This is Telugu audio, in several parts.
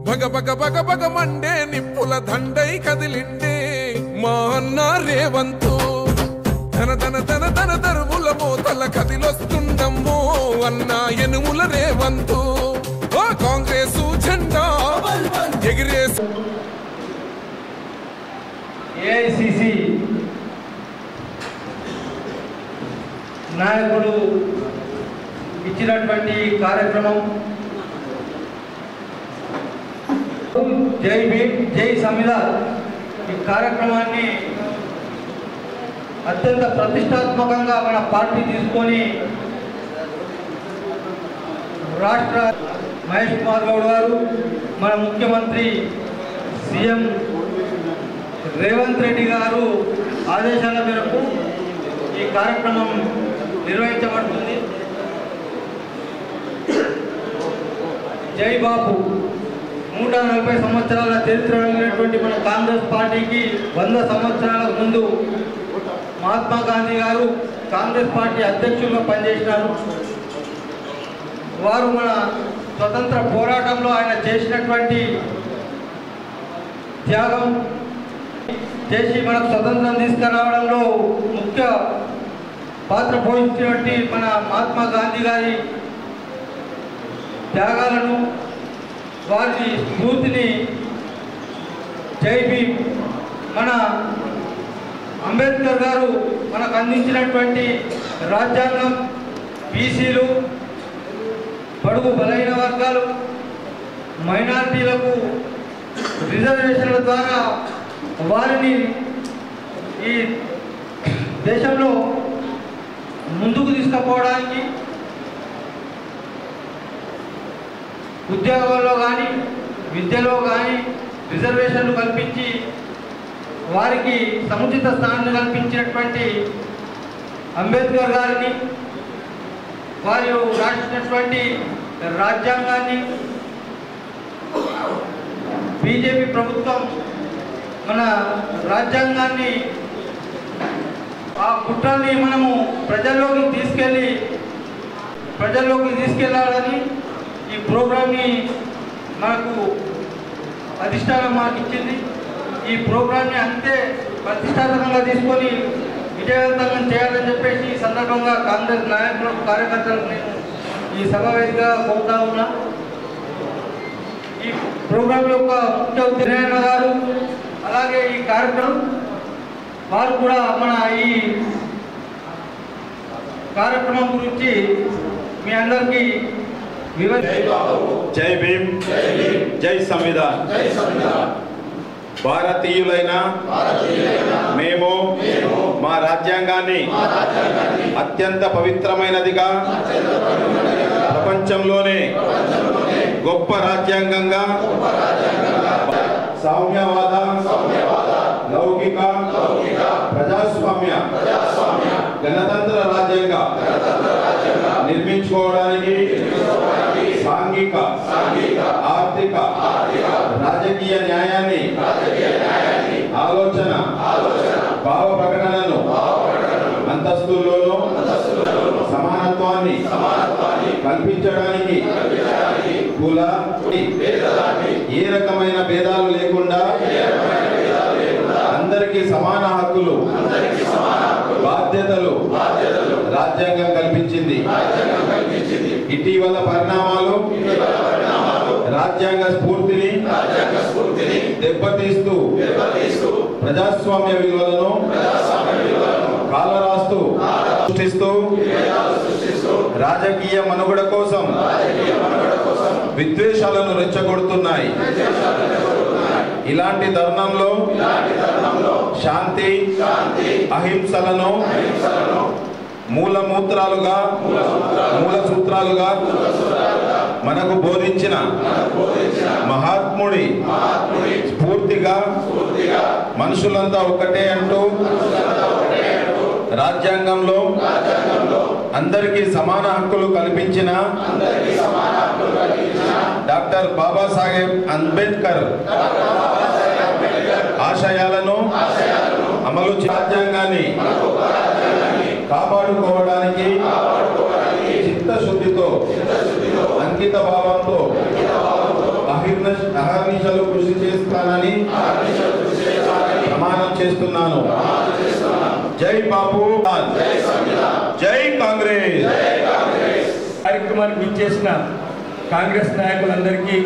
భగ భగ భగ భగ మండే నిప్పుల దండై కదిలిండే మా అన్న రేవంతు తన తన తన తన దరువుల మోతల కదిలొస్తుండమ్మో అన్న ఎనుముల రేవంతు ఓ కాంగ్రెస్ జెండా ఎగిరేసు. ఏఐసిసి నాయకుడు ఇచ్చినటువంటి కార్యక్రమం జై భీమ్ జై సంవిధాన్ ఈ కార్యక్రమాన్ని అత్యంత ప్రతిష్టాత్మకంగా మన పార్టీ తీసుకొని రాష్ట్ర మహేష్ కుమార్ గౌడ్ గారు మన ముఖ్యమంత్రి సీఎం రేవంత్ రెడ్డి గారు ఆదేశాల మేరకు ఈ కార్యక్రమం నిర్వహించబడుతుంది. జై బాపు 140 సంవత్సరాల చరిత్ర కలిగినటువంటి మన కాంగ్రెస్ పార్టీకి 100 సంవత్సరాల ముందు మహాత్మా గాంధీ గారు కాంగ్రెస్ పార్టీ అధ్యక్షులుగా పనిచేసినారు. వారు మన స్వతంత్ర పోరాటంలో ఆయన చేసినటువంటి త్యాగం చేసి మనకు స్వతంత్రం తీసుకురావడంలో ముఖ్య పాత్ర పోషించినటువంటి మన మహాత్మా గాంధీ గారి త్యాగాలను వారి స్ఫూర్తిని జై భీమ్ మన అంబేద్కర్ గారు మనకు అందించినటువంటి రాజ్యాంగం బీసీలు బడుగు బలహీన వర్గాలు మైనారిటీలకు రిజర్వేషన్ల ద్వారా వారిని ఈ దేశంలో ముందుకు తీసుకుపోవడానికి ఉద్యోగాల్లో కానీ విద్యలో కానీ రిజర్వేషన్లు కల్పించి వారికి సముచిత స్థానాన్ని కల్పించినటువంటి అంబేద్కర్ గారిని వారు రాసినటువంటి రాజ్యాంగాన్ని బీజేపీ ప్రభుత్వం మన రాజ్యాంగాన్ని ఆ కుట్రల్ని మనము ప్రజల్లోకి తీసుకెళ్లాలని ఈ ప్రోగ్రామ్ని మనకు అధిష్టానం మాకు ఇచ్చింది. ఈ ప్రోగ్రామ్ని అంతే ప్రతిష్టాత్మకంగా తీసుకొని విజయవంతంగా చేయాలని చెప్పేసి ఈ సందర్భంగా కాంగ్రెస్ నాయకులకు కార్యకర్తలకు నేను ఈ సమావేశంగా కోరుతా ఉన్నా. ఈ ప్రోగ్రాం యొక్క ముఖ్య ఉద్దేశం గారు అలాగే ఈ కార్యక్రమం వారు కూడా మన ఈ కార్యక్రమం గురించి మీ అందరికీ జై భీమ్ జై సంవిధాన్. భారతీయులైన మేము మా రాజ్యాంగాన్ని అత్యంత పవిత్రమైనదిగా ప్రపంచంలోనే గొప్ప రాజ్యాంగంగా సామ్యవాద లౌకిక ప్రజాస్వామ్య గణతంత్ర రాజ్యంగా నిర్మించుకోవడానికి సాంఘిక ఆర్థిక రాజకీయ న్యాయాన్ని ఆలోచన భావ ప్రకటనను అంతస్తుల్లోనూ సమానత్వాన్ని కల్పించడానికి కుల ఏ రకమైన భేదాలు లేకుండా అందరికీ సమాన హక్కులు బాధ్యతలు రాజ్యాంగం కల్పించింది. ఇటీవల పరిణామాలు రాజ్యాంగ స్ఫూర్తిని దెబ్బతీస్తూ ప్రజాస్వామ్య విలువలను కాలరాస్తూ సృష్టిస్తూ రాజకీయ మనుగడ కోసం విద్వేషాలను రెచ్చగొడుతున్నాయి. ఇలాంటి తరుణంలో శాంతి అహింసలను మూల సూత్రాలుగా మనకు బోధించిన మహాత్ముడి స్ఫూర్తిగా మనుషులంతా ఒక్కటే అంటూ రాజ్యాంగంలో అందరికీ సమాన హక్కులు కల్పించిన డాక్టర్ బాబాసాహెబ్ అంబేద్కర్ ఆశయాలను అమలు రాజ్యాంగాన్ని కాపాడుకోవడానికి చిత్తశుద్ధితో అంకిత భావంతో అహర్నిశలు చేస్తున్నాను. జై బాబు, జై కాంగ్రెస్. కార్యక్రమానికి విచ్చేసిన కాంగ్రెస్ నాయకులందరికీ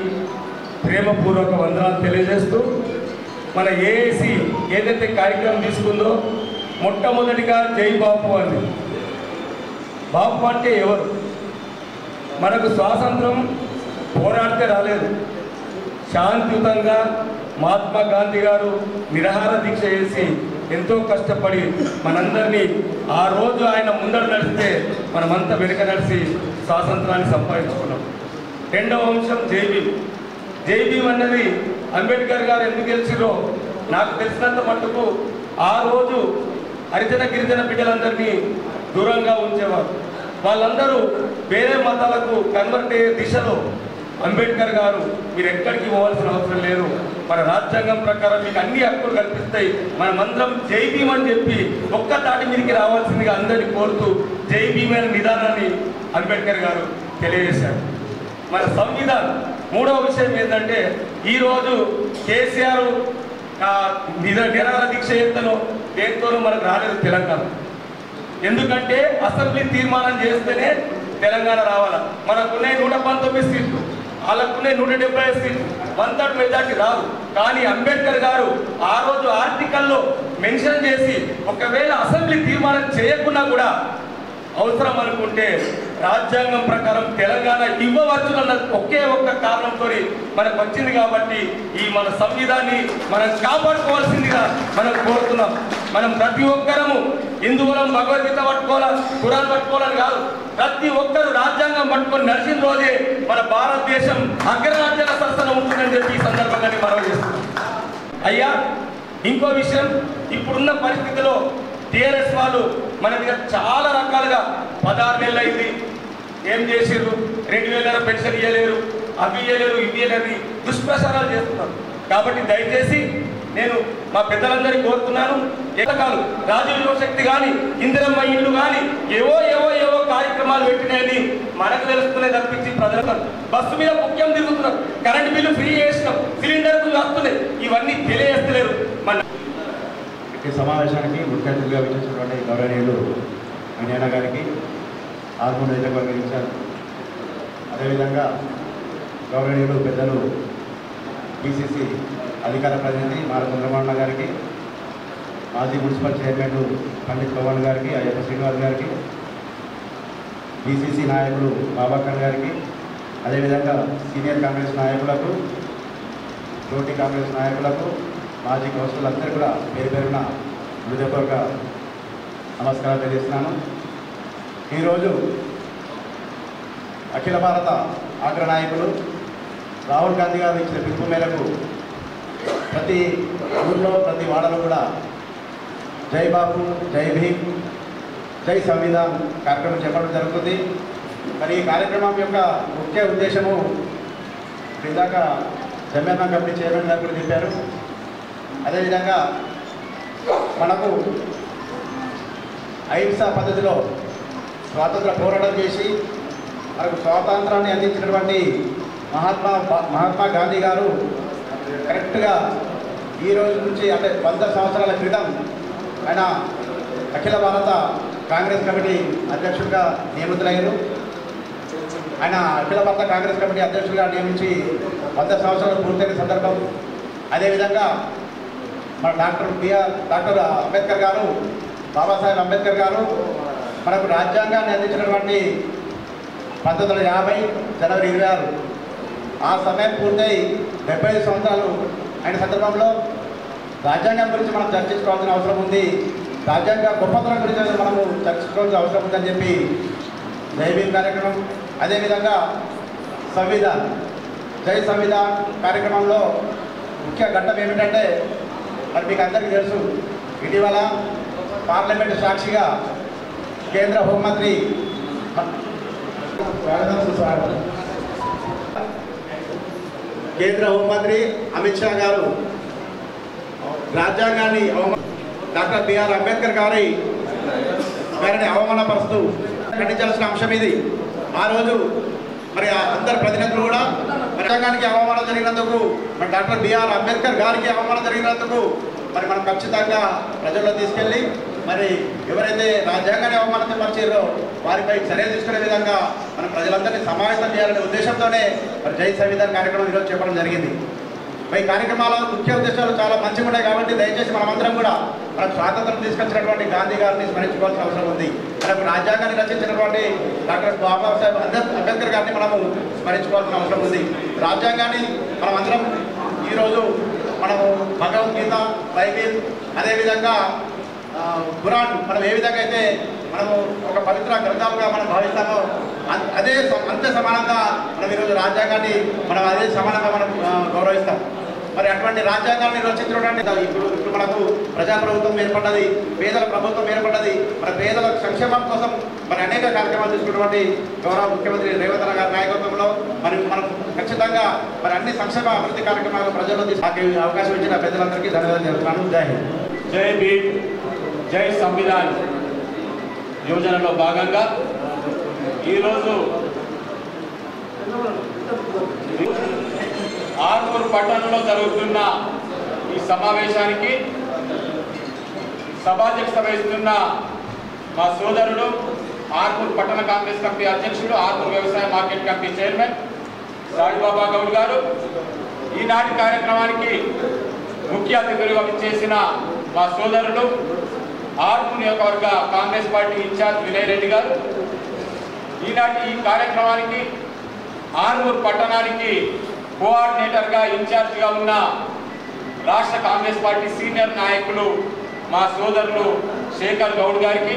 ప్రేమపూర్వక వందనాలు తెలియజేస్తూ, మన ఏఏసీ ఏదైతే కార్యక్రమం తీసుకుందో మొట్టమొదటిగా జై బాపు అని. బాపు అంటే ఎవరు? మనకు స్వాతంత్రం పోరాడితే రాలేదు. శాంతియుతంగా మహాత్మా గాంధీ గారు నిరాహార దీక్ష చేసి ఎంతో కష్టపడి మనందరినీ ఆ రోజు ఆయన ముందర నడిస్తే మనమంతా వెనుక నడిచి స్వాతంత్రాన్ని సంపాదించుకున్నాం. రెండవ అంశం జైభీం. జైభీం అన్నది అంబేద్కర్ గారు ఎందుకు గెలిచిరో నాకు తెలిసినంత మట్టుకు ఆ రోజు హరిజన గిరిజన బిడ్డలందరినీ దూరంగా ఉంచేవారు. వాళ్ళందరూ వేరే మతాలకు కన్వర్ట్ అయ్యే దిశలో అంబేద్కర్ గారు మీరు ఎక్కడికి పోవాల్సిన అవసరం లేదు, మన రాజ్యాంగం ప్రకారం మీకు అన్ని హక్కులు కల్పిస్తాయి, మనమందరం జై భీమ్ అని చెప్పి ఒక్క తాటి మీదకి రావాల్సిందిగా అందరినీ కోరుతూ జై భీమ్ అనే నిదానాన్ని అంబేద్కర్ గారు తెలియజేశారు. మన సంవిధానం మూడవ విషయం ఏంటంటే, ఈరోజు కేసీఆర్ నిరాహార దీక్ష చేస్తనో దేంతోనూ మనకు రాలేదు తెలంగాణ. ఎందుకంటే అసెంబ్లీ తీర్మానం చేస్తేనే తెలంగాణ రావాలా. మనకున్న 119 సీట్లు, వాళ్ళకున్న 175 సీట్లు, 1/3 మెజార్టీ రాదు. కానీ అంబేద్కర్ గారు ఆ రోజు ఆర్టికల్లో మెన్షన్ చేసి ఒకవేళ అసెంబ్లీ తీర్మానం చేయకున్నా కూడా అవసరం అనుకుంటే రాజ్యాంగం ప్రకారం తెలంగాణ ఇవ్వవచ్చునన్న ఒకే ఒక్క కారణంతో మనకు వచ్చింది. కాబట్టి ఈ మన సంవిధాన్ని మనం కాపాడుకోవాల్సిందిగా మనం కోరుతున్నాం. మనం ప్రతి ఒక్కరము హిందువులం భగవద్గీత పట్టుకోవాలా, ఖురాన్ పట్టుకోవాలని కాదు, ప్రతి ఒక్కరు రాజ్యాంగం పట్టుకొని నడిచిన రోజే మన భారతదేశం అగ్రరాజ్యాల సరసన ఉంటుందని చెప్పి ఈ సందర్భంగా మనం చేస్తున్నాం. అయ్యా ఇంకో విషయం, ఇప్పుడున్న పరిస్థితిలో టీఆర్ఎస్ వాళ్ళు మన మీద చాలా రకాలుగా 16 నెలలు అయింది, ఏం చేసిర్రు, 2000 పెన్షన్ ఇవ్వలేరు, అవి ఇవ్వలేరు, ఇవి ఇవ్వలేరు, దుష్ప్రచారాలు చేస్తున్నారు. కాబట్టి దయచేసి నేను మా పెద్దలందరికీ కోరుతున్నాను, ఎక్కకాలు రాజీవ్ యువశక్తి కానీ ఇందిరమ్మ ఇల్లు కానీ ఏవో కార్యక్రమాలు పెట్టినాయని మనకు తెలుస్తున్నాయి తప్పించి ప్రజలకు బస్సు మీద ముఖ్యం తిరుగుతున్నారు, కరెంట్ బిల్లు ఫ్రీ చేసినాం, సిలిండర్ వస్తున్నాయి, ఇవన్నీ తెలియజేస్తలేరు. మన ఈ సమావేశానికి ముఖ్య అతిథిగా విచ్చేసినటువంటి గౌరవనీయులు అంజనా గారికి, ఆర్మూర్ నియోజకవర్గ ఇన్ఛార్జ్, అదేవిధంగా గౌరవనీయులు పెద్దలు పిసిసి అధికార ప్రతినిధి మార చంద్రమోహన్ గారికి, మాజీ మున్సిపల్ చైర్మన్ పండిత్ పవన్ గారికి, అయ్యప్ప శ్రీనివాస్ గారికి, పిసిసి నాయకులు బాబాకర్ గారికి, అదేవిధంగా సీనియర్ కాంగ్రెస్ నాయకులకు, తోటి కాంగ్రెస్ నాయకులకు, మాజీ కౌన్సిలర్లందరూ కూడా పేరు పేరున హృదయపూర్వక నమస్కారాలు తెలియజేస్తున్నాను. ఈరోజు అఖిల భారత అగ్రనాయకులు రాహుల్ గాంధీ గారు ఇచ్చిన పిలుపు మేరకు ప్రతి ఊళ్ళో ప్రతి వాడలో కూడా జై బాపు, జై భీమ్, జై సంవిధాన్ కార్యక్రమం చేపట్టడం జరుగుతుంది. మరి ఈ కార్యక్రమం యొక్క ముఖ్య ఉద్దేశము ఇందాక జమ్యానా కమిటీ చైర్మన్ గారు కూడా చెప్పారు. అదేవిధంగా మనకు అహింసా పద్ధతిలో స్వాతంత్ర పోరాటం చేసి మనకు స్వాతంత్రాన్ని అందించినటువంటి మహాత్మా గాంధీ గారు కరెక్ట్గా ఈ రోజు నుంచి అంటే 100 సంవత్సరాల క్రితం ఆయన అఖిల భారత కాంగ్రెస్ కమిటీ అధ్యక్షుడిగా నియమితులయ్యారు. ఆయన అఖిల భారత కాంగ్రెస్ కమిటీ అధ్యక్షుడిగా నియమించి 100 సంవత్సరాలు పూర్తయిన సందర్భం. అదేవిధంగా మన డాక్టర్ అంబేద్కర్ గారు, బాబాసాహెబ్ అంబేద్కర్ గారు మనకు రాజ్యాంగాన్ని అందించినటువంటి 1950 జనవరి 26 ఆ సమయం పూర్తయి 75 సంవత్సరాలు అయిన సందర్భంలో రాజ్యాంగం గురించి మనం చర్చించుకోవాల్సిన అవసరం ఉంది, రాజ్యాంగ గొప్పతనం గురించి మనము చర్చించుకోవాల్సిన అవసరం ఉందని చెప్పి జై భీమ్ కార్యక్రమం. అదేవిధంగా సంవిధాన్, జై సంవిధాన్ కార్యక్రమంలో ముఖ్య ఘట్టం ఏమిటంటే, మరి మీకు అందరికీ తెలుసు, ఇటీవల పార్లమెంటు సాక్షిగా కేంద్ర హోంమంత్రి అమిత్ షా గారు రాజ్యాంగాన్ని డాక్టర్ బిఆర్ అంబేద్కర్ గారిని అవమానపరుస్తూ ఖండించాల్సిన అంశం ఇది. ఆ రోజు మరి అందరు ప్రతినిధులు కూడా రాజ్యాంగానికి అవమానం జరిగినందుకు, మరి డాక్టర్ బిఆర్ అంబేద్కర్ గారికి అవమానం జరిగినందుకు మరి మనం ఖచ్చితంగా ప్రజల్లో తీసుకెళ్ళి మరి ఎవరైతే రాజ్యాంగాన్ని అవమానపరిచారో వారిపై చర్యలు తీసుకునే విధంగా మనం ప్రజలందరినీ సమావేశం చేయాలనే ఉద్దేశంతోనే మరి జై సంవిధాన్ కార్యక్రమం ఈరోజు చెప్పడం జరిగింది. ఈ కార్యక్రమాల ముఖ్య ఉద్దేశాలు చాలా మంచిగా ఉన్నాయి కాబట్టి దయచేసి మనమందరం కూడా మనకు స్వాతంత్రం తీసుకొచ్చినటువంటి గాంధీ గారిని స్మరించుకోవాల్సిన అవసరం ఉంది. మనకు రాజ్యాంగాన్ని రచించినటువంటి డాక్టర్ బాబాసాహెబ్ అంబేద్కర్ గారిని మనము స్మరించుకోవాల్సిన అవసరం ఉంది. రాజ్యాంగాన్ని మనమందరం ఈరోజు మనము భగవద్గీత, బైబిల్, అదేవిధంగా ఖురాన్ మనం ఏ విధంగా అయితే మనము ఒక పవిత్ర గ్రంథాలుగా మనం భావిస్తామో అంతే సమానంగా మనం ఈరోజు రాజ్యాంగాన్ని మనం అదే సమానంగా మనం గౌరవిస్తాం. మరి అటువంటి రాజ్యాంగాన్ని రచించడం ఇప్పుడు మనకు ప్రజాప్రభుత్వం ఏర్పడ్డది, పేదల ప్రభుత్వం ఏర్పడ్డది. మన పేదల సంక్షేమం కోసం మరి అనేక కార్యక్రమాలు తీసుకున్నటువంటి గౌరవ ముఖ్యమంత్రి రేవంత్ గారి నాయకత్వంలో మరి మనం ఖచ్చితంగా మరి అన్ని సంక్షేమ అభివృద్ధి కార్యక్రమాలు ప్రజల్లో తీసుకు అవకాశం ఇచ్చిన పెద్దలందరికీ ధన్యవాదాలు చెప్తున్నాను. జై హింద్. జై భీమ్, జై సంవిధాన్ యోజనలో భాగంగా ఈరోజు ఆర్మూర్ పట్టణంలో జరుగుతున్న ఈ సమావేశానికి సభాధ్యక్షత వహిస్తున్న మా సోదరుడు ఆర్మూర్ పట్టణ కాంగ్రెస్ కమిటీ అధ్యక్షుడు, ఆర్మూర్ వ్యవసాయ market committee chairman Saibaba Goud గారు, ఈనాటి కార్యక్రమానికి ముఖ్య అతిథులుగా విచ్చేసిన మా సోదరుడు ఆర్మూర్ నియోజకవర్గ కాంగ్రెస్ పార్టీ ఇన్ఛార్జ్ వినయ్ రెడ్డి గారు, ఈనాటి ఈ కార్యక్రమానికి ఆర్మూర్ పట్టణానికి కోఆర్డినేటర్గా ఇన్ఛార్జిగా ఉన్న రాష్ట్ర కాంగ్రెస్ పార్టీ సీనియర్ నాయకులు మా సోదరులు శేఖర్ గౌడ్ గారికి,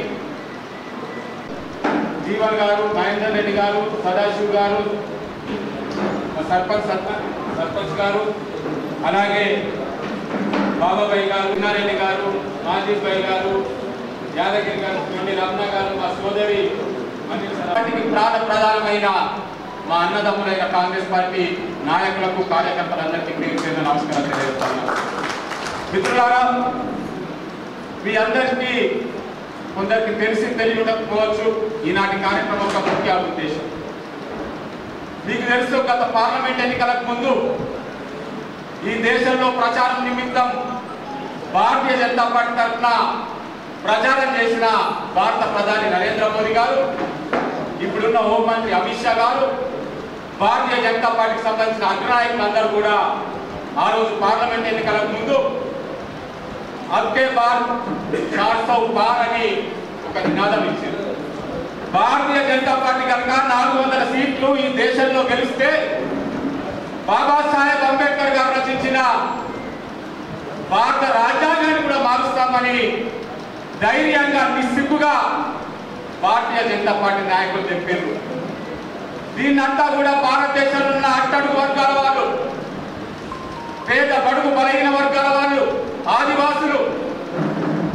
జీవన్ గారు, మహేందర్ రెడ్డి గారు, సదాశివ్ గారు, సర్పంచ్ గారు, అలాగే బాబాబాయ్ గారు, విన్నారెడ్డి గారు, మాజీద్ భాయ్ గారు, యాదగిరి గారు, కొండి రమణ గారు, మా సోదరి పార్టీకి ప్రధానమైన మా అన్నదమ్ములైన కాంగ్రెస్ పార్టీ నాయకులకు, కార్యకర్తలందరికీ పేరు నమస్కారం తెలియజేస్తున్నాను. మిత్రులారా, మీ అందరికీ కొందరికి తెలియకపోవచ్చు ఈనాటి కార్యక్రమం యొక్క ముఖ్య ఉద్దేశం. మీకు తెలుసు, గత పార్లమెంట్ ఎన్నికలకు ముందు ఈ దేశంలో ప్రచారం నిమిత్తం భారతీయ జనతా పార్టీ తరఫున ప్రచారం చేసిన భారత ప్రధాని నరేంద్ర మోదీ గారు, ఇప్పుడున్న హోంమంత్రి అమిత్ షా గారు, భారతీయ జనతా పార్టీకి సంబంధించిన అగ్రనాయకులందరూ కూడా ఆ రోజు పార్లమెంట్ ఎన్నికలకు ముందు అబ్కే బార్ 400 పార్ అని ఒక నినాదం ఇచ్చారు. భారతీయ జనతా పార్టీ కనుక 400 సీట్లు ఈ దేశంలో గెలిస్తే బాబాసాహెబ్ అంబేద్కర్ గారు రచించిన భారత రాజ్యాంగాన్ని కూడా మారుస్తామని ధైర్యంగా, నిస్సిగ్గుగా భారతీయ జనతా పార్టీ నాయకులు చెప్పారు. దీన్నంతా కూడా భారతదేశంలో ఉన్న అట్టడుగు వర్గాల వాళ్ళు, పేద బడుగు బలహీన వర్గాల వాళ్ళు, ఆదివాసులు,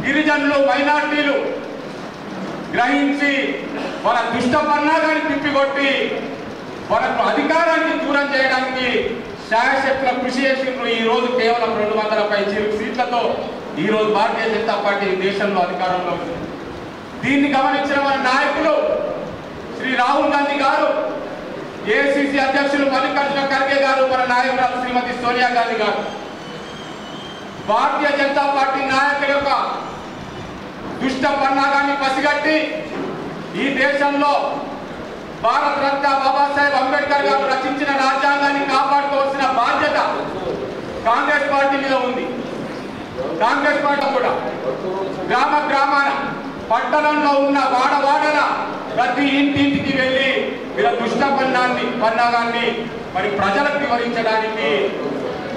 గిరిజనులు, మైనార్టీలు గ్రహించి వాళ్ళ దుష్ట పన్నాగాన్ని తిప్పికొట్టి వాళ్ళకు అధికారాన్ని దూరం చేయడానికి శాయశక్తుల కృషి చేసిండ్రు. ఈ రోజు కేవలం 200 సీట్లతో ఈ రోజు భారతీయ జనతా పార్టీ దేశంలో అధికారంలో ఉంది. దీన్ని గమనించిన మన నాయకులు శ్రీ రాహుల్ గాంధీ గారు, ఏఐసిసి అధ్యక్షులు మల్లికార్జున ఖర్గే గారు, మన నాయకురాలు శ్రీమతి సోనియా గాంధీ గారు భారతీయ జనతా పార్టీ నాయకుల యొక్క దుష్ట పన్నాగాన్ని పసిగట్టి ఈ దేశంలో భారత రత్న బాబాసాహెబ్ అంబేద్కర్ గారు రచించిన రాజ్యాంగాన్ని కాపాడుకోవాల్సిన బాధ్యత కాంగ్రెస్ పార్టీ మీద ఉంది. కాంగ్రెస్ పార్టీ కూడా గ్రామ గ్రామాన, పట్టణంలో ఉన్న వాడవాడల ప్రతి ఇంటింటికి వెళ్ళి వీళ్ళ దుష్ట పన్నాగాన్ని మరి ప్రజలకు వివరించడానికి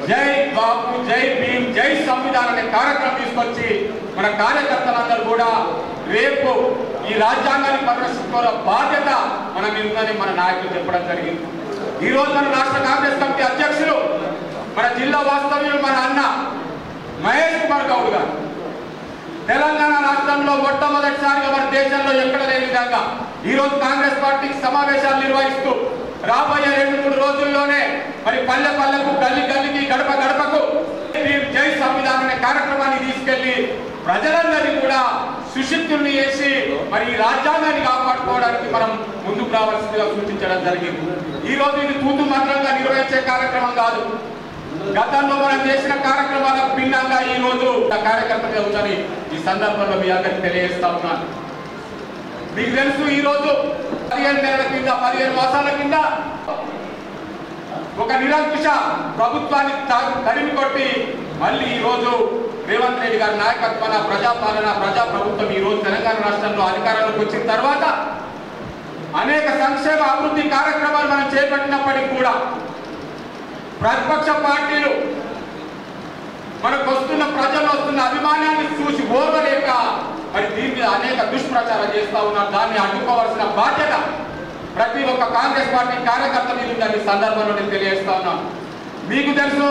జై బాపు, జై భీమ్, జై సంవిధాన్ అనే కార్యక్రమం తీసుకొచ్చి మన కార్యకర్తలందరూ కూడా రేపు ఈ రాజ్యాంగాన్ని పరిరక్షించుకోవాల బాధ్యత మన మీద ఉందని మన నాయకులు చెప్పడం జరిగింది. ఈ రోజు మన రాష్ట్ర కాంగ్రెస్ కమిటీ అధ్యక్షులు, మన జిల్లా వాస్తవ్యులు, మన అన్న మహేష్ కుమార్ గౌడ్ గారు తెలంగాణ రాష్ట్రంలో మొట్టమొదటిసారిగా మన దేశంలో ఎక్కడ లేని విధంగా ఈ రోజు కాంగ్రెస్ పార్టీకి సమావేశాలు నిర్వహిస్తూ రాబోయే 2-3 రోజుల్లోనే మరి పల్లె పల్లెకు, గల్లి గల్లికి, గడప గడపకు జై సంవిధాన్ అనే కార్యక్రమాన్ని తీసుకెళ్లి ప్రజలందరినీ కూడా సుశిక్షుల్ని చేసి మరి ఈ రాజ్యాంగాన్ని కాపాడుకోవడానికి మనం ముందుకు రావాల్సిందిగా సూచించడం జరిగింది. ఈ రోజు ఇది తూతు మంత్రంగా నిర్వహించే కార్యక్రమం కాదు. గతంలో మనం చేసిన కార్యక్రమాలకు భిన్నంగా ఈ రోజు కార్యకర్తగా ఉందని ఈ సందర్భంలో మీ అందరికి తెలియజేస్తా ఉన్నాను. మీకు తెలుసు ఈ రోజు 15 నెలల కింద 15 మాసాల కింద ఒక నిరంకుశ ప్రభుత్వాన్ని తరిమి కొట్టి మళ్ళీ ఈ రోజు రేవంత్ రెడ్డి గారి నాయకత్వాన ప్రజాపాలన ప్రజాప్రభుత్వం ఈ రోజు తెలంగాణ రాష్ట్రంలో అధికారంలోకి వచ్చిన తర్వాత అనేక సంక్షేమ అభివృద్ధి కార్యక్రమాలు మనం చేపట్టినప్పటికీ కూడా ప్రతిపక్ష పార్టీలు మనకు వస్తున్న ప్రజలు వస్తున్న అభిమానాన్ని చూసి ఓర్వలేక మరి దీని మీద అనేక దుష్ప్రచారం చేస్తూ ఉన్నారు. దాన్ని అడ్డుకోవాల్సిన బాధ్యత ప్రతి ఒక్క కాంగ్రెస్ పార్టీ కార్యకర్త మీద ఉందని సందర్భంలో నేను తెలియజేస్తా ఉన్నాను. మీకు తెలుసు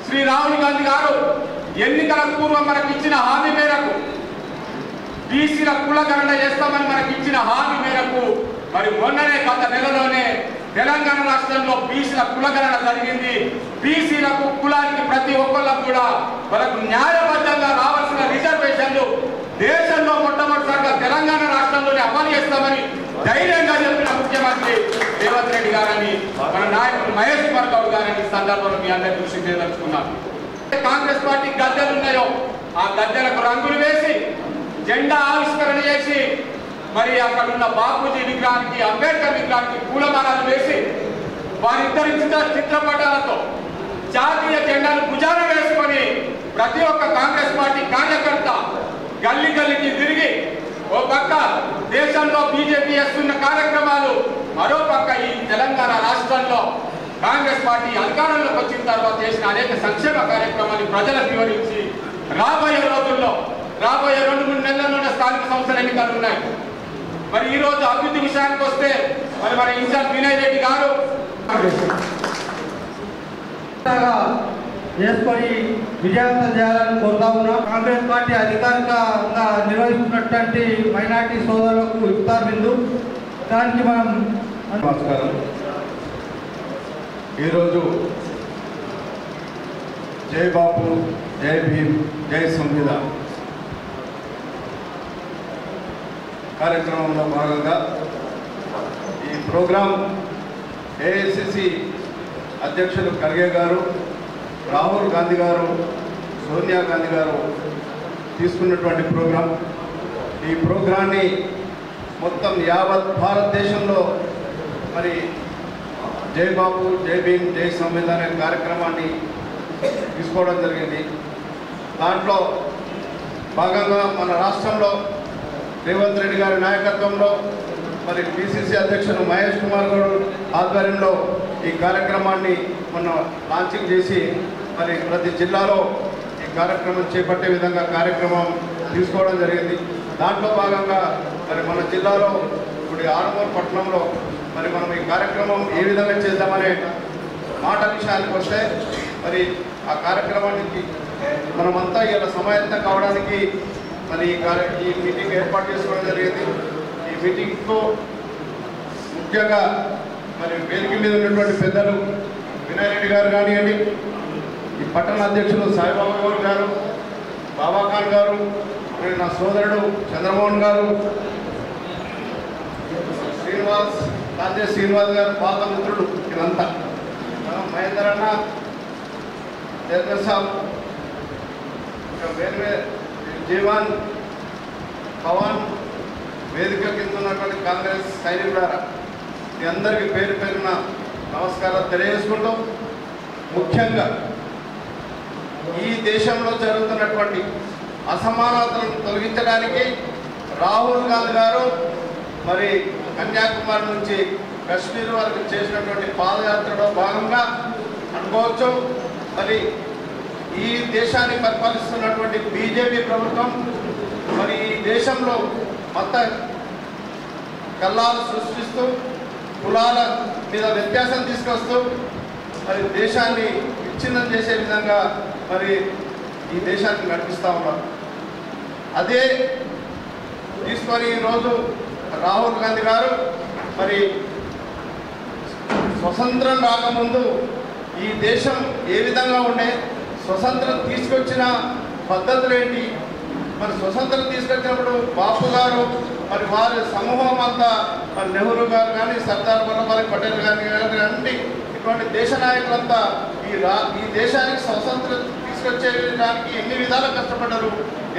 శ్రీ రాహుల్ గాంధీ గారు ఎన్నికల పూర్వం మనకు ఇచ్చిన హామీ మేరకు బీసీల కులగణన చేస్తామని మనకి ఇచ్చిన హామీ మేరకు మరి మొన్ననే గత నెలలోనే తెలంగాణ రాష్ట్రంలో బీసీల కులగణన జరిగింది. బీసీలకు కులానికి ప్రతి ఒక్కళ్ళకు కూడా వాళ్ళకు న్యాయబద్ధంగా రావాల్సిన రిజర్వేషన్లు దేశంలో మొట్టమొదటిసారిగా తెలంగాణ రాష్ట్రంలోనే అమలు చేస్తామని ధైర్యంగా చెప్పిన ముఖ్యమంత్రి రేవంత్ రెడ్డి గారని మన నాయకుడు మహేష్ కుమార్ గౌడ్ గారని సందర్భంలో మీ అందరి దృష్టి చేయదలుచుకున్నాను. కాంగ్రెస్ పార్టీ గద్దెలు ఉన్నాయో ఆ గద్దెలకు రంగులు వేసి జెండా ఆవిష్కరణ చేసి మరి అక్కడ ఉన్న బాపూజీ విగ్రహానికి అంబేద్కర్ విగ్రహానికి పూలమాలలు వేసి వారిద్దరి చిత్రపటాలతో జాతీయ జెండాను భుజాన వేసుకొని ప్రతి ఒక్క కాంగ్రెస్ పార్టీ కార్యకర్త గల్లీ గల్లీకి తిరిగి ఓ పక్క దేశంలో బీజేపీ చేస్తున్న కార్యక్రమాలు, మరో పక్క ఈ తెలంగాణ రాష్ట్రంలో కాంగ్రెస్ పార్టీ అధికారంలోకి వచ్చిన తర్వాత చేసిన అనేక సంక్షేమ కార్యక్రమాలు ప్రజలకు వివరించి రాబోయే రోజుల్లో రాబోయే 2-3 నెలల్లోనే స్థానిక సంస్థల ఎన్నికలు ఉన్నాయి. మరి ఈ రోజు అభివృద్ధి విషయానికి వస్తే మరి మన ఇన్ఛార్జ్ వినయ్ రెడ్డి గారు చేసుకొని విజయవంతం చేయాలని కోరుతా ఉన్నాం. కాంగ్రెస్ పార్టీ అధికారికంగా నిర్వహిస్తున్నటువంటి మైనార్టీ సోదరులకు ఇఫ్తార్ విందు, దానికి మనం నమస్కారం. ఈరోజు జై బాపు, జై భీమ్, జై సంవిధాన్ కార్యక్రమంలో భాగంగా ఈ ప్రోగ్రాం ఏఐసిసి అధ్యక్షులు ఖర్గే గారు, రాహుల్ గాంధీ గారు, సోనియా గాంధీ గారు తీసుకున్నటువంటి ప్రోగ్రాం. ఈ ప్రోగ్రాన్ని మొత్తం యావత్ భారతదేశంలో మరి జై బాపు, జై భీమ్, జై సంవిధాన్ అనే కార్యక్రమాన్ని తీసుకోవడం జరిగింది. దాంట్లో భాగంగా మన రాష్ట్రంలో రేవంత్ రెడ్డి గారి నాయకత్వంలో మరి పిసిసి అధ్యక్షులు మహేష్ కుమార్ గౌడ్ ఆధ్వర్యంలో ఈ కార్యక్రమాన్ని మొన్న లాంచింగ్ చేసి మరి ప్రతి జిల్లాలో ఈ కార్యక్రమం చేపట్టే విధంగా కార్యక్రమం తీసుకోవడం జరిగింది. దాంట్లో భాగంగా మరి మన జిల్లాలో ఇప్పుడు ఆరుమూరు పట్టణంలో మరి మనం ఈ కార్యక్రమం ఏ విధంగా చేద్దామనే మాట విషయానికి వస్తే మరి ఆ కార్యక్రమానికి మనమంతా ఇలా సమాయత్తం కావడానికి మరి ఈ మీటింగ్ ఏర్పాటు చేసుకోవడం జరిగింది. ఈ మీటింగ్తో ముఖ్యంగా మరి వేదిక మీద ఉన్నటువంటి పెద్దలు వినయ్ రెడ్డి గారు కానివ్వండి, ఈ పట్టణ అధ్యక్షులు సాయిబాబా గౌడ్ గారు, బాబాఖాన్ గారు, నా సోదరుడు చంద్రమోహన్ గారు, శ్రీనివాస్ గారు, పాత మిత్రులు ఇదంతా, మహేందర్ అన్న, జగన్ సాబ్, వేరే జీవన్, పవన్, వేదిక కింద ఉన్నటువంటి కాంగ్రెస్ సైనికులారా మీ అందరికీ పేరు పేరున నమస్కారాలు తెలియజేసుకుంటూ, ముఖ్యంగా ఈ దేశంలో జరుగుతున్నటువంటి అసమానతలను తొలగించడానికి రాహుల్ గాంధీ గారు మరి కన్యాకుమారి నుంచి కశ్మీర్ వరకు చేసినటువంటి పాదయాత్రలో భాగంగా అనుకోవచ్చు. మరి ఈ దేశాన్ని పరిపాలిస్తున్నటువంటి బీజేపీ ప్రభుత్వం మరి ఈ దేశంలో మత కల్లాలు సృష్టిస్తూ కులాల మీద వ్యత్యాసం తీసుకొస్తూ మరి దేశాన్ని విచ్ఛిన్నం చేసే విధంగా మరి ఈ దేశాన్ని నడిపిస్తూ ఉన్నారు. అదే తీసుకొని ఈరోజు రాహుల్ గాంధీ గారు మరి స్వతంత్రం రాకముందు ఈ దేశం ఏ విధంగా ఉండే, స్వతంత్రం తీసుకొచ్చిన పద్ధతులు ఏంటి, మరి స్వతంత్రం తీసుకొచ్చినప్పుడు బాపు గారు మరి వారి సమూహం అంతా మరి నెహ్రూ గారు కానీ, సర్దార్ వల్లభాయ్ పటేల్ గారి అన్ని ఇటువంటి దేశ నాయకులంతా ఈ దేశానికి స్వతంత్రం తీసుకొచ్చేయడానికి ఎన్ని విధాలు కష్టపడ్డారు,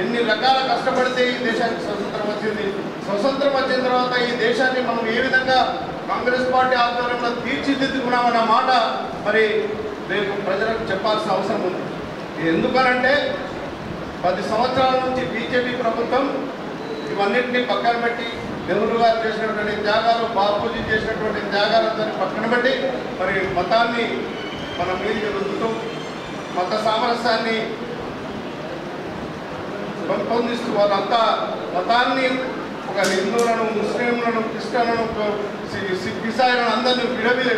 ఎన్ని రకాల కష్టపడితే ఈ దేశానికి స్వతంత్రం వచ్చింది. స్వతంత్రం వచ్చిన తర్వాత ఈ దేశాన్ని మనం ఏ విధంగా కాంగ్రెస్ పార్టీ ఆధ్వర్యంలో తీర్చిదిద్దుకున్నామన్న మాట మరి రేపు ప్రజలకు చెప్పాల్సిన అవసరం ఉంది. ఎందుకనంటే 10 సంవత్సరాల నుంచి బీజేపీ ప్రభుత్వం ఇవన్నింటినీ పక్కన పెట్టి నెహ్రూ గారు చేసినటువంటి త్యాగాలు, బాపూజీ చేసినటువంటి త్యాగాలందరినీ పక్కన పెట్టి మరి మతాన్ని మన మీదకి రుద్దుతూ మత సామరస్యాన్ని పెంపొందిస్తూ వాళ్ళంతా మతాన్ని ఒక హిందువులను, ముస్లింలను, క్రిస్టియన్లను, ఇసాయిలను అందరినీ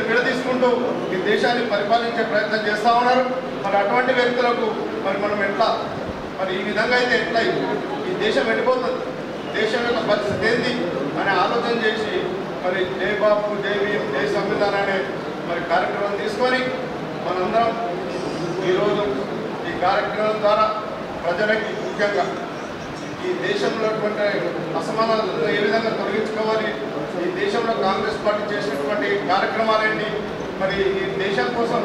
విడదీసుకుంటూ ఈ దేశాన్ని పరిపాలించే ప్రయత్నం చేస్తూ ఉన్నారు. మరి అటువంటి వ్యక్తులకు మరి మనం ఎట్లా మరి ఈ విధంగా అయితే ఎట్లా ఈ దేశం వెళ్ళిపోతుంది, దేశం యొక్క పరిస్థితి ఏంది అనే ఆలోచన చేసి మరి జై బాపు, జై భీమ్, జై సంవిధాన్ అనే మరి కార్యక్రమం తీసుకొని మనందరం ఈరోజు ఈ కార్యక్రమం ద్వారా ప్రజలకి ముఖ్యంగా ఈ దేశంలో అసమానతలను ఏ విధంగా తొలగించుకోవాలి, ఈ దేశంలో కాంగ్రెస్ పార్టీ చేసినటువంటి కార్యక్రమాలేంటి, మరి ఈ దేశం కోసం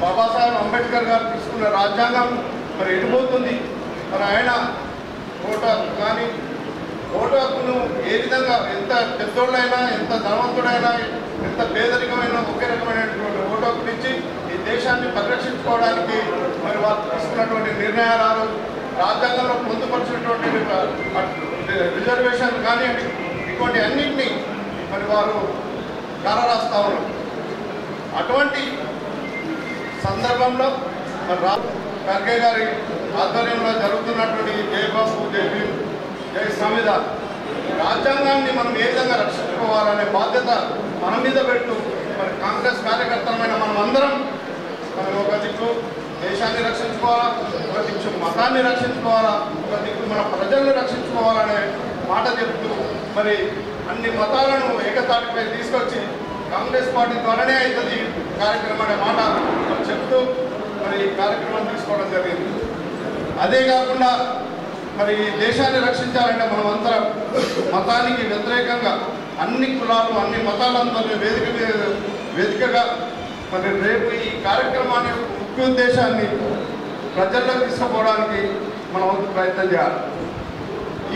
బాబాసాహెబ్ అంబేద్కర్ గారు తీసుకున్న రాజ్యాంగం మరి ఎడిపోతుంది. మరి ఆయన ఓటు హక్కు కానీ ఓటు హక్కును ఏ విధంగా ఎంత పెద్దోళ్ళైనా, ఎంత ధనవంతుడైనా, ఎంత పేదరికమైన ఒకే రకమైనటువంటి ఓటు హక్కునిచ్చి ఈ దేశాన్ని పరిరక్షించుకోవడానికి మరి వారు తీసుకున్నటువంటి నిర్ణయాలు, రాజ్యాంగంలో పొందుపరిచినటువంటి రిజర్వేషన్ కానివ్వండి, ఇటువంటి అన్నింటినీ మరి వారు కాలరాస్తా ఉన్నారు. అటువంటి సందర్భంలో మరి ఖర్గే గారి ఆధ్వర్యంలో జరుగుతున్నటువంటి జై బాపు, జై భీమ్, జై సంవిధాన్ రాజ్యాంగాన్ని మనం ఏ విధంగా రక్షించుకోవాలనే బాధ్యత మన మీద పెట్టు మరి కాంగ్రెస్ కార్యకర్తలమైన మనం అందరం మనం ఒక దిక్కు దేశాన్ని రక్షించుకోవాలా, ఒక దిక్కు మతాన్ని రక్షించుకోవాలా, ఒక దిక్కు మన ప్రజలను రక్షించుకోవాలనే మాట చెప్తూ మరి అన్ని మతాలను ఏకతాటిపై తీసుకొచ్చి కాంగ్రెస్ పార్టీ ద్వారానే అవుతుంది కార్యక్రమం అనే మాట చెప్తూ మరి ఈ కార్యక్రమం తీసుకోవడం జరిగింది. అదే కాకుండా మరి ఈ దేశాన్ని రక్షించాలంటే మనమంతా మతానికి వ్యతిరేకంగా అన్ని కులాలు, అన్ని మతాలందరినీ వేదికగా మరి రేపు ఈ కార్యక్రమాన్ని ముఖ్య ఉద్దేశాన్ని ప్రజల్లో తీసుకుపోవడానికి మనం ప్రయత్నం చేయాలి.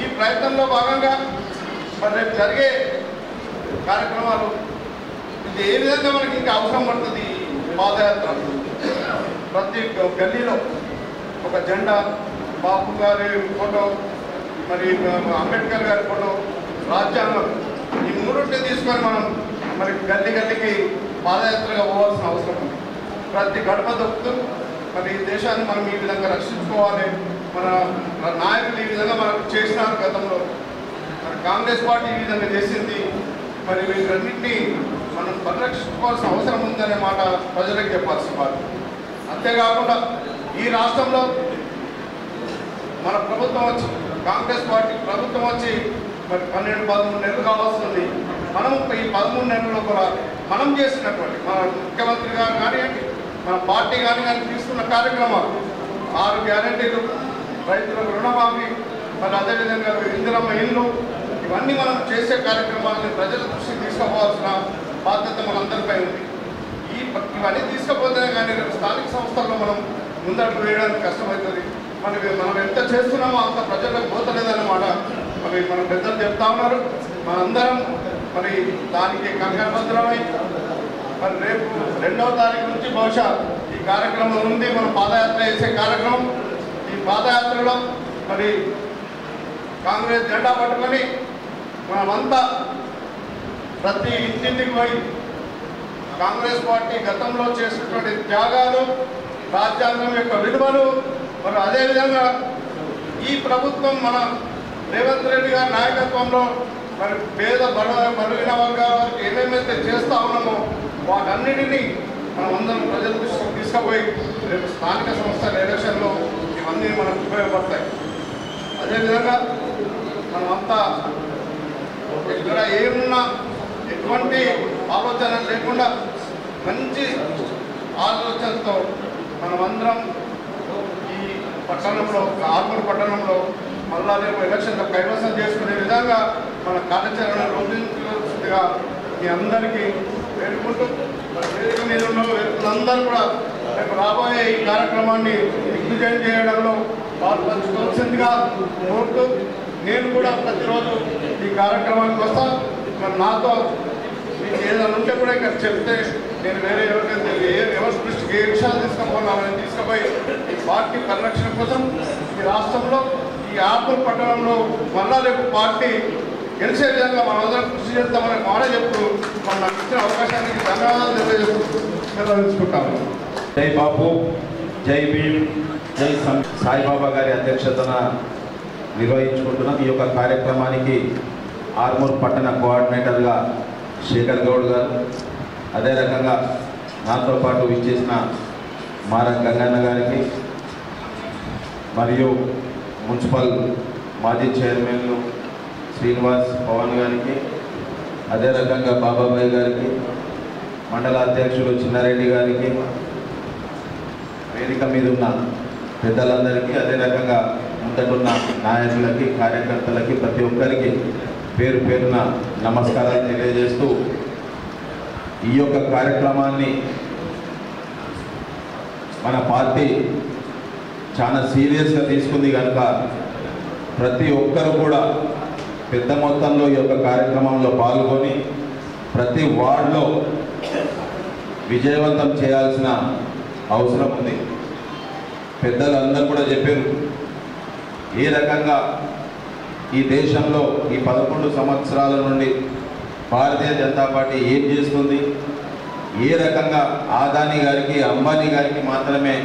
ఈ ప్రయత్నంలో భాగంగా మరి రేపు జరిగే కార్యక్రమాలు ఇది ఏ విధంగా మనకి ఇంకా అవసరం పడుతుంది. పాదయాత్ర ప్రతి గల్లీలో ఒక జెండా, బాపు గారి ఫోటో, మరి అంబేద్కర్ గారి ఫోటో, రాజ్యాంగం, ఈ మూడింటిని తీసుకొని మనం మరి గల్లీ గల్లీకి పాదయాత్రగా పోవాల్సిన అవసరం ఉంది. ప్రతి గడప దొక్కుతూ మరి ఈ దేశాన్ని మనం ఈ విధంగా రక్షించుకోవాలి. మన నాయకులు ఈ విధంగా మనకు చేసినారు గతంలో, మరి కాంగ్రెస్ పార్టీ ఈ విధంగా చేసింది. మరి వీటన్నింటినీ మనం పరిరక్షించుకోవాల్సిన అవసరం ఉందనే మాట ప్రజలకు చెప్పాల్సిన వారు. అంతేకాకుండా ఈ రాష్ట్రంలో మన ప్రభుత్వం వచ్చి, కాంగ్రెస్ పార్టీ ప్రభుత్వం వచ్చి మరి 12-13 నెలలు కావాల్సింది. మనం ఈ 13 నెలల్లో కూడా మనం చేసినటువంటి మన ముఖ్యమంత్రి గారు కానివ్వండి, మన పార్టీ కానీ తీసుకున్న కార్యక్రమాలు 6 గ్యారెంటీలు, రైతులకు రుణమాఫీ, మరి అదేవిధంగా ఇందిరమ్మ ఇల్లు, ఇవన్నీ మనం చేసే కార్యక్రమాలని ప్రజల దృష్టికి తీసుకుపోవాల్సిన బాధ్యత మనందరిపై ఉంది. ఇవన్నీ తీసుకుపోతేనే కానీ స్థానిక సంస్థల్లో మనం ముందడుగు వేయడానికి కష్టమవుతుంది. మనం ఎంత చేస్తున్నామో అంత ప్రజలకు పోతలేదన్నమాట మరి మన పెద్దలు చెప్తా ఉన్నారు. మనందరం మరి దానికి కంకణబద్ధమై మరి రేపు 2వ తారీఖు నుంచి బహుశా ఈ కార్యక్రమం ఉంది. మనం పాదయాత్ర చేసే కార్యక్రమం. ఈ పాదయాత్రలో మరి కాంగ్రెస్ జెండా పట్టుకొని మనమంతా ప్రతి ఇంటింటికి పోయి కాంగ్రెస్ పార్టీ గతంలో చేసినటువంటి త్యాగాలు, రాజ్యాంగం యొక్క విలువలు, మరి అదేవిధంగా ఈ ప్రభుత్వం మన రేవంత్ రెడ్డి గారి నాయకత్వంలో మరి పేద బలహీన వర్గాల వరకు ఏమేమైతే చేస్తూ ఉన్నామో వాటన్నిటినీ మనమందరం ప్రజల దృష్టికి తీసుకుపోయి రేపు స్థానిక సంస్థల ఎలక్షన్లో ఇవన్నీ మనకు ఉపయోగపడతాయి. అదేవిధంగా మనమంతా ఇక్కడ ఏమున్నా ఎటువంటి ఆలోచన లేకుండా మంచి ఆలోచనతో మనమందరం ఈ పట్టణంలో, ఆర్మూర్ పట్టణంలో మళ్ళా రేపు ఎలక్షన్లో కైవసం చేసుకునే విధంగా మన కార్యాచరణ రూపొందించాల్సిందిగా మీ అందరికీ వేడుకుంటూ వేదిక మీద ఉన్న మిత్రులందరూ కూడా రేపు రాబోయే ఈ కార్యక్రమాన్ని దిగ్విజయం చేయడంలో పాల్పంచుకోవాల్సిందిగా కోరుతూ నేను కూడా ప్రతిరోజు ఈ కార్యక్రమానికి వస్తా. మరి నాతో మీకు ఏదైనా ఉంటే కూడా ఇక్కడ చెప్తే నేను వేరే ఎవరికైతే ఎవరి దృష్టికి ఏ విషయాలు తీసుకుపోవాలని తీసుకుపోయి ఈ పార్టీ పరిరక్షణ కోసం ఈ రాష్ట్రంలో ఈ ఆర్పూర్ పట్టణంలో మళ్ళా రేపు పార్టీ గెలిచే విధంగా మనందరం కృషి చేస్తామని మాట చెప్తూ మన నాకు ఇచ్చిన అవకాశానికి ధన్యవాదాలు తెలియజేసుకుంటాము. జై బాపు, జై భీమ్, జై సాయిబాబా గారి అధ్యక్షతన నిర్వహించుకుంటున్నాం. ఈ యొక్క కార్యక్రమానికి ఆర్మూర్ పట్టణ కోఆర్డినేటర్గా శేఖర్ గౌడ్ గారు, అదే రకంగా నాతో పాటు విచ్చేసిన మార గంగన్న గారికి మరియు మున్సిపల్ మాజీ చైర్మన్లు శ్రీనివాస్ పవన్ గారికి, అదే రకంగా బాబాబాయ్ గారికి, మండల అధ్యక్షులు చిన్నారెడ్డి గారికి, వేదిక మీద ఉన్న పెద్దలందరికీ, అదే రకంగా ముందటున్న నాయకులకి, కార్యకర్తలకి, ప్రతి ఒక్కరికి పేరు పేరున నమస్కారాలు తెలియజేస్తూ ఈ యొక్క కార్యక్రమాన్ని మన పార్టీ చాలా సీరియస్గా తీసుకుంది కనుక ప్రతి ఒక్కరు కూడా పెద్ద మొత్తంలో ఈ యొక్క కార్యక్రమంలో పాల్గొని ప్రతి వార్డులో విజయవంతం చేయాల్సిన అవసరం ఉంది. పెద్దలు అందరూ కూడా చెప్పారు ఏ రకంగా ఈ దేశంలో ఈ 11 సంవత్సరాల నుండి భారతీయ జనతా పార్టీ ఏం చేస్తుంది, ఏ రకంగా ఆదాని గారికి అంబానీ గారికి మాత్రమే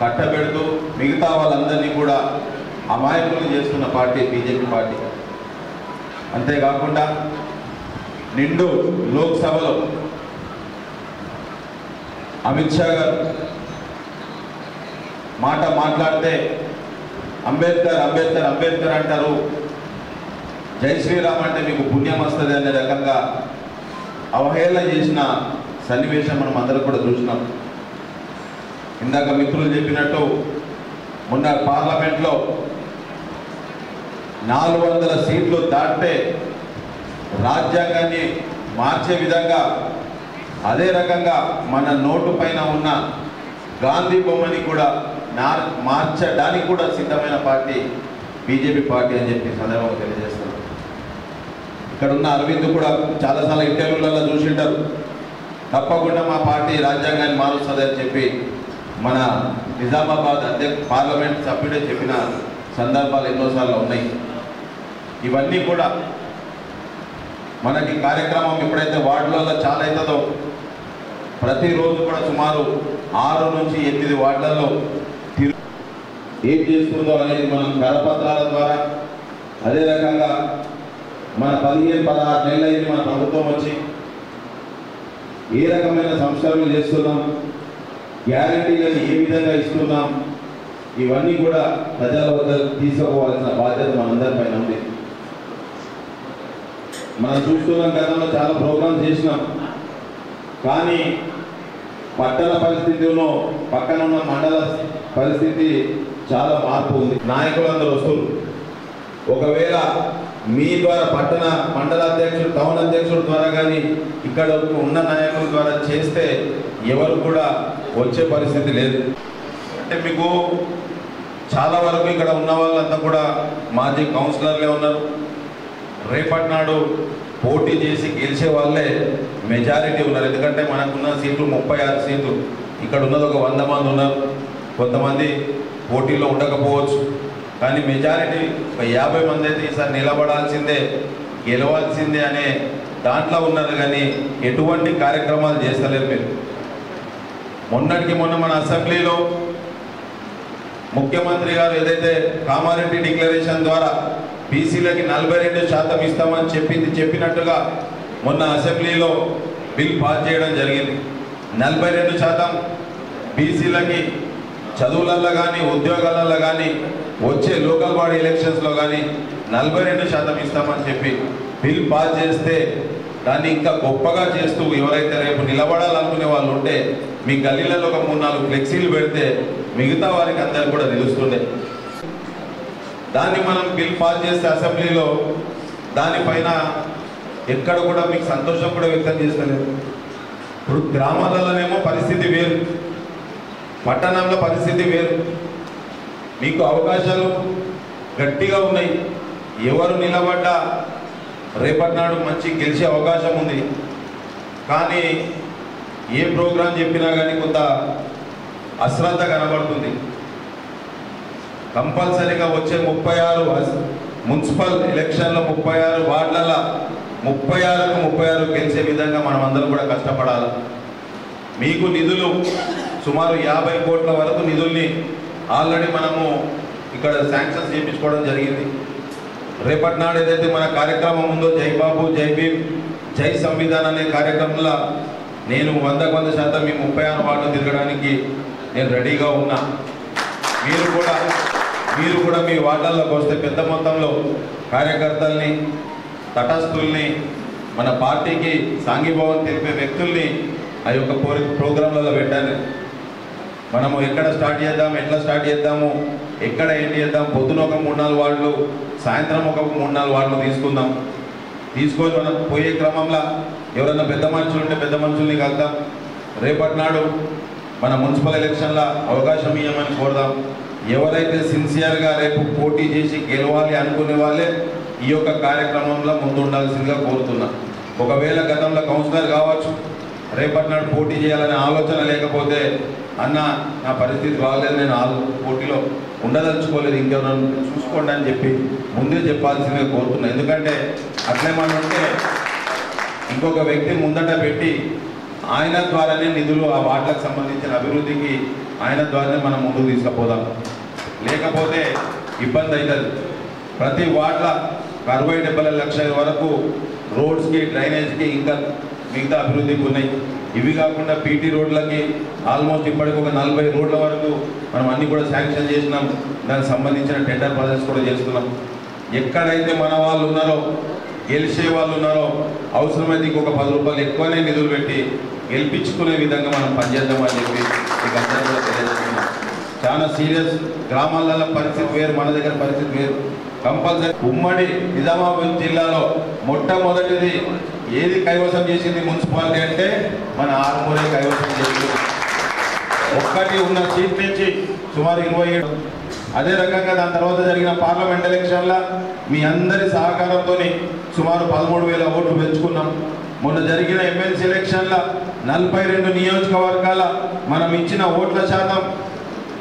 కట్టబెడుతూ మిగతా వాళ్ళందరినీ కూడా అమాయకులు చేస్తున్న పార్టీ బీజేపీ పార్టీ. అంతేకాకుండా నిండు లోక్సభలో అమిత్ షా గారు మాట్లాడితే అంబేద్కర్ అంబేద్కర్ అంబేద్కర్ అంటారు, జై శ్రీరామ్ అంటే మీకు పుణ్యం వస్తుంది అనే రకంగా అవహేళన చేసిన సన్నివేశం మనం అందరూ కూడా చూసినాం. ఇందాక మిత్రులు చెప్పినట్టు మొన్న పార్లమెంట్లో 400 సీట్లు దాటితే రాజ్యాంగాన్ని మార్చే విధంగా, అదే రకంగా మన నోటు పైన ఉన్న గాంధీ బొమ్మని కూడా మార్చడానికి కూడా సిద్ధమైన పార్టీ బీజేపీ పార్టీ అని చెప్పి సందర్భంగా తెలియజేస్తున్నారు. ఇక్కడ ఉన్న అరవింద్ కూడా చాలాసార్లు ఇంటర్వ్యూలలో చూసింటారు, తప్పకుండా మా పార్టీ రాజ్యాంగాన్ని మారుస్తుంది అని చెప్పి మన నిజామాబాద్ పార్లమెంట్ సభ్యుడే చెప్పిన సందర్భాలు ఎన్నోసార్లు ఉన్నాయి. ఇవన్నీ కూడా మనకి కార్యక్రమం ఎప్పుడైతే వార్డులలో చాలా అవుతుందో ప్రతిరోజు కూడా సుమారు 6 నుంచి 8 వార్డులలో ఏం చేస్తుందో అనేది మనం కరపత్రాల ద్వారా, అదే రకంగా మన 15-16 నెలలు అయింది మన ప్రభుత్వం వచ్చి ఏ రకమైన సంస్కరణలు చేస్తున్నాం, గ్యారంటీలను ఏ విధంగా ఇస్తున్నాం, ఇవన్నీ కూడా ప్రజల వద్ద తీసుకోవాల్సిన బాధ్యత మనందరిపైన ఉంది. మనం చూస్తున్నాం, గతంలో చాలా ప్రోగ్రామ్స్ చేసినాం, కానీ పట్టణ పరిస్థితిలో పక్కన ఉన్న మండల పరిస్థితి చాలా మార్పు ఉంది. నాయకులందరూ వస్తున్నారు. ఒకవేళ మీ ద్వారా పట్టణ మండల అధ్యక్షుడు, టౌన్ అధ్యక్షుడు ద్వారా కానీ ఇక్కడ ఉన్న నాయకుల ద్వారా చేస్తే ఎవరు కూడా వచ్చే పరిస్థితి లేదు. అంటే మీకు చాలా వరకు ఇక్కడ ఉన్న వాళ్ళంతా కూడా మాజీ కౌన్సిలర్లే ఉన్నారు. రేపటి నాడు పోటీ చేసి గెలిచే వాళ్ళే మెజారిటీ ఉన్నారు. ఎందుకంటే మనకున్న సీట్లు 36 సీట్లు, ఇక్కడ ఉన్నది ఒక 100 మంది ఉన్నారు. కొంతమంది పోటీలో ఉండకపోవచ్చు, కానీ మెజారిటీ ఒక 50 మంది అయితే ఈసారి నిలబడాల్సిందే, గెలవాల్సిందే అనే దాంట్లో ఉన్నారు. కానీ ఎటువంటి కార్యక్రమాలు చేస్తలేరు మీరు. మొన్నటికి మొన్న మన అసెంబ్లీలో ముఖ్యమంత్రి గారు ఏదైతే కామారెడ్డి డిక్లరేషన్ ద్వారా బీసీలకి 42% ఇస్తామని చెప్పినట్టుగా మొన్న అసెంబ్లీలో బిల్ పాస్ చేయడం జరిగింది. 42% బీసీలకి చదువులలో కానీ ఉద్యోగాలలో కానీ వచ్చే లోకల్ బాడీ ఎలక్షన్స్లో కానీ 42% ఇస్తామని చెప్పి బిల్ పాస్ చేస్తే దాన్ని ఇంకా గొప్పగా చేస్తూ ఎవరైతే రేపు నిలబడాలనుకునే వాళ్ళు ఉంటే మీ గల్లీలలో ఒక 3-4 ఫ్లెక్సీలు పెడితే మిగతా వారికి అందరికి కూడా తెలుస్తుండే. దాన్ని మనం బిల్ పాస్ చేస్తే అసెంబ్లీలో దానిపైన ఎక్కడ కూడా మీకు సంతోషం కూడా వ్యక్తం చేస్తలేదు. ఇప్పుడు గ్రామాలలోనేమో పరిస్థితి వేరు, పట్టణంలో పరిస్థితి వేరు. మీకు అవకాశాలు గట్టిగా ఉన్నాయి. ఎవరు నిలబడ్డా రేపటి నాడు మంచి గెలిచే అవకాశం ఉంది. కానీ ఏ ప్రోగ్రాం చెప్పినా కానీ కొంత అశ్రద్ధ కనబడుతుంది. కంపల్సరీగా వచ్చే 36 మున్సిపల్ ఎలక్షన్లో 36 వార్డులలో 36కు 36 గెలిచే విధంగా మనం అందరం కూడా కష్టపడాలి. మీకు నిధులు సుమారు 50 కోట్ల వరకు నిధుల్ని ఆల్రెడీ మనము ఇక్కడ శాంక్షన్స్ చేయించుకోవడం జరిగింది. రేపటి నాడు ఏదైతే మన కార్యక్రమం ఉందో జై బాబు జై భీమ్ జై సంవిధాన్ అనే కార్యక్రమంలో నేను 100% మీ 36 వార్డులు తిరగడానికి నేను రెడీగా ఉన్నా. మీరు కూడా మీ వార్డుల్లోకి వస్తే పెద్ద మొత్తంలో కార్యకర్తల్ని, తటస్థుల్ని, మన పార్టీకి సాంఘీభావం తెలిపే వ్యక్తుల్ని ఆ యొక్క ప్రోగ్రాంలలో పెట్టాలి. మనము ఎక్కడ స్టార్ట్ చేద్దాం, ఎట్లా స్టార్ట్ చేద్దాము, ఎక్కడ ఏంటి చేద్దాం, పొద్దున ఒక 3-4 వార్డులు, సాయంత్రం ఒక 3-4 వార్డులు తీసుకుందాం. తీసుకొని మనం పోయే క్రమంలో ఎవరైనా పెద్ద మనుషులు ఉంటే పెద్ద మనుషుల్ని కలుద్దాం. రేపటి నాడు మన మున్సిపల్ ఎలక్షన్లో అవకాశం ఇవ్వమని కోరుదాం. ఎవరైతే సిన్సియర్గా రేపు పోటీ చేసి గెలవాలి అనుకునే వాళ్ళే ఈ యొక్క కార్యక్రమంలో ముందు ఉండాల్సిందిగా కోరుతున్నా. ఒకవేళ గతంలో కౌన్సిలర్ కావచ్చు, రేపటి నాడు పోటీ చేయాలనే ఆలోచన లేకపోతే అన్న నా పరిస్థితి బాగలేదు, నేను పోటీలో ఉండదలుచుకోలేదు, ఇంకెవరైనా చూసుకోండి అని చెప్పి ముందే చెప్పాల్సిందిగా కోరుతున్నా. ఎందుకంటే అట్లే మనం ఉంటే ఇంకొక వ్యక్తిని ముందట పెట్టి ఆయన ద్వారానే నిధులు ఆ వార్డులకు సంబంధించిన అభివృద్ధికి ఆయన ద్వారానే మనం ముందుకు తీసుకుపోదాం. లేకపోతే ఇబ్బంది అవుతుంది. ప్రతి వార్డుల 60-70 లక్షల వరకు రోడ్స్కి, డ్రైనేజ్కి, ఇంకా మిగతా అభివృద్ధికి ఉన్నాయి. ఇవి కాకుండా పీటీ రోడ్లకి ఆల్మోస్ట్ ఇప్పటికి ఒక 40 రోడ్ల వరకు మనం అన్నీ కూడా శాంక్షన్ చేసినాం. దానికి సంబంధించిన టెండర్ ప్రాసెస్ కూడా చేస్తున్నాం. ఎక్కడైతే మన వాళ్ళు ఉన్నారో, గెలిచే వాళ్ళు ఉన్నారో, అవసరమైతే ఇంకొక 10 రూపాయలు ఎక్కువనే నిధులు పెట్టి గెలిపించుకునే విధంగా మనం పనిచేద్దామని చెప్పి మీకు అందరూ కూడా తెలియజేస్తున్నాం. చాలా సీరియస్. గ్రామాలలో పరిస్థితి వేరు, మన దగ్గర పరిస్థితి వేరు. కంపల్సరీ ఉమ్మడి నిజామాబాద్ జిల్లాలో మొట్టమొదటిది ఏది కైవసం చేసింది మున్సిపాలిటీ అంటే మన ఆర్మూరే కైవసం చేసింది. ఒక్కటి ఉన్న సీట్ నుంచి సుమారు 27. అదే రకంగా దాని తర్వాత జరిగిన పార్లమెంట్ ఎలక్షన్ల మీ అందరి సహకారంతో సుమారు 13,000 ఓట్లు పెంచుకున్నాం. మొన్న జరిగిన ఎమ్మెల్సీ ఎలక్షన్ల 42 నియోజకవర్గాల మనం ఇచ్చిన ఓట్ల శాతం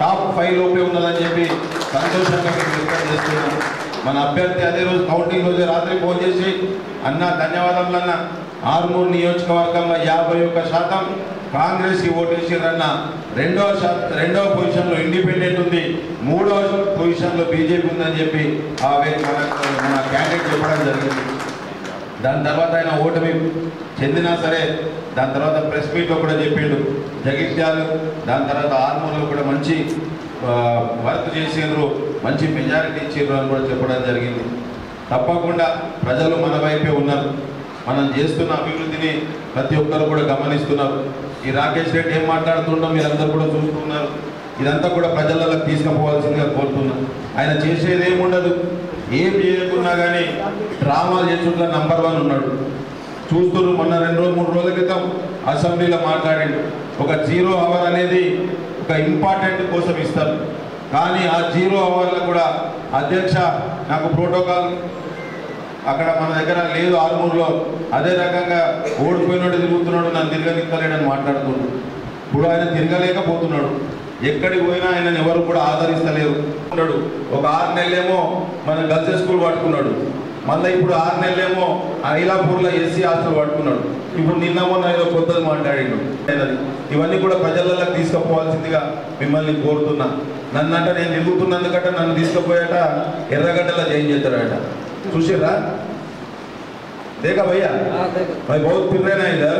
టాప్ 5 లోపే ఉన్నదని చెప్పి సంతోషంగా మేము వ్యక్తం చేస్తున్నాం. మన అభ్యర్థి అదే రోజు కౌంటింగ్ రోజు రాత్రి ఫోన్ చేసి అన్న ధన్యవాదములన్న, ఆర్మూర్ నియోజకవర్గంలో 51% కాంగ్రెస్కి ఓటేసిరన్న, రెండవ పొజిషన్లో ఇండిపెండెంట్ ఉంది, 3వ పొజిషన్లో బీజేపీ ఉందని చెప్పి ఆ వ్యక్తి మన క్యాండిడేట్ చెప్పడం జరిగింది. దాని తర్వాత ఆయన ఓటమి చెందినా సరే దాని తర్వాత ప్రెస్ మీట్లో కూడా చెప్పిండు. జగిత్యాలు, దాని తర్వాత ఆర్మూర్లో కూడా మంచి వర్క్ చేసిండ్రు, మంచి మెజారిటీ ఇచ్చిండ్రు అని కూడా చెప్పడం జరిగింది. తప్పకుండా ప్రజలు మన వైపే ఉన్నారు. మనం చేస్తున్న అభివృద్ధిని ప్రతి ఒక్కరు కూడా గమనిస్తున్నారు. ఈ రాకేష్ రెడ్డి ఏం మాట్లాడుతుండో మీరందరూ కూడా చూస్తున్నారు. ఇదంతా కూడా ప్రజలకు తీసుకుపోవాల్సిందిగా కోరుతున్నాం. ఆయన చేసేది ఏముండదు, ఏం చేయకున్నా కానీ డ్రామాలు చేసుకుంటూ నంబర్ 1 ఉన్నాడు. చూస్తున్నారు. మొన్న 2-3 రోజుల క్రితం అసెంబ్లీలో మాట్లాడిండు. ఒక 0 అవర్ అనేది ఒక ఇంపార్టెంట్ కోసం ఇస్తారు, కానీ ఆ 0 అవర్లో కూడా అధ్యక్ష నాకు ప్రోటోకాల్ అక్కడ మన దగ్గర లేదు ఆర్మూర్లో, అదే రకంగా ఓడిపోయినోడు తిరుగుతున్నాడు, నన్ను తిరగనిక్కలేడని మాట్లాడుతున్నాడు. ఇప్పుడు ఆయన తిరగలేకపోతున్నాడు. ఎక్కడికి పోయినా ఆయనను ఎవరు కూడా ఆదరిస్తలేరు. ఒక 6 నెలలేమో మన గర్ల్స్ స్కూల్ పట్టుకున్నాడు, మళ్ళీ ఇప్పుడు 6 నెలలేమో ఐలాపూర్లో ఎస్సీ హాస్టల్ పట్టుకున్నాడు. ఇప్పుడు నిన్న మొన్న ఏదో కొత్తది మాట్లాడిండు. ఇవన్నీ కూడా ప్రజలకు తీసుకుపోవాల్సిందిగా మిమ్మల్ని కోరుతున్నా. నన్నంట నేను తిరుగుతున్నందుకట నన్ను తీసుకుపోయాట ఎర్రగడ్డలో జాయిన్ చేస్తారట. చూసిర్రా? देखा भैया, भाई बहुत फिर रहे ना इधर,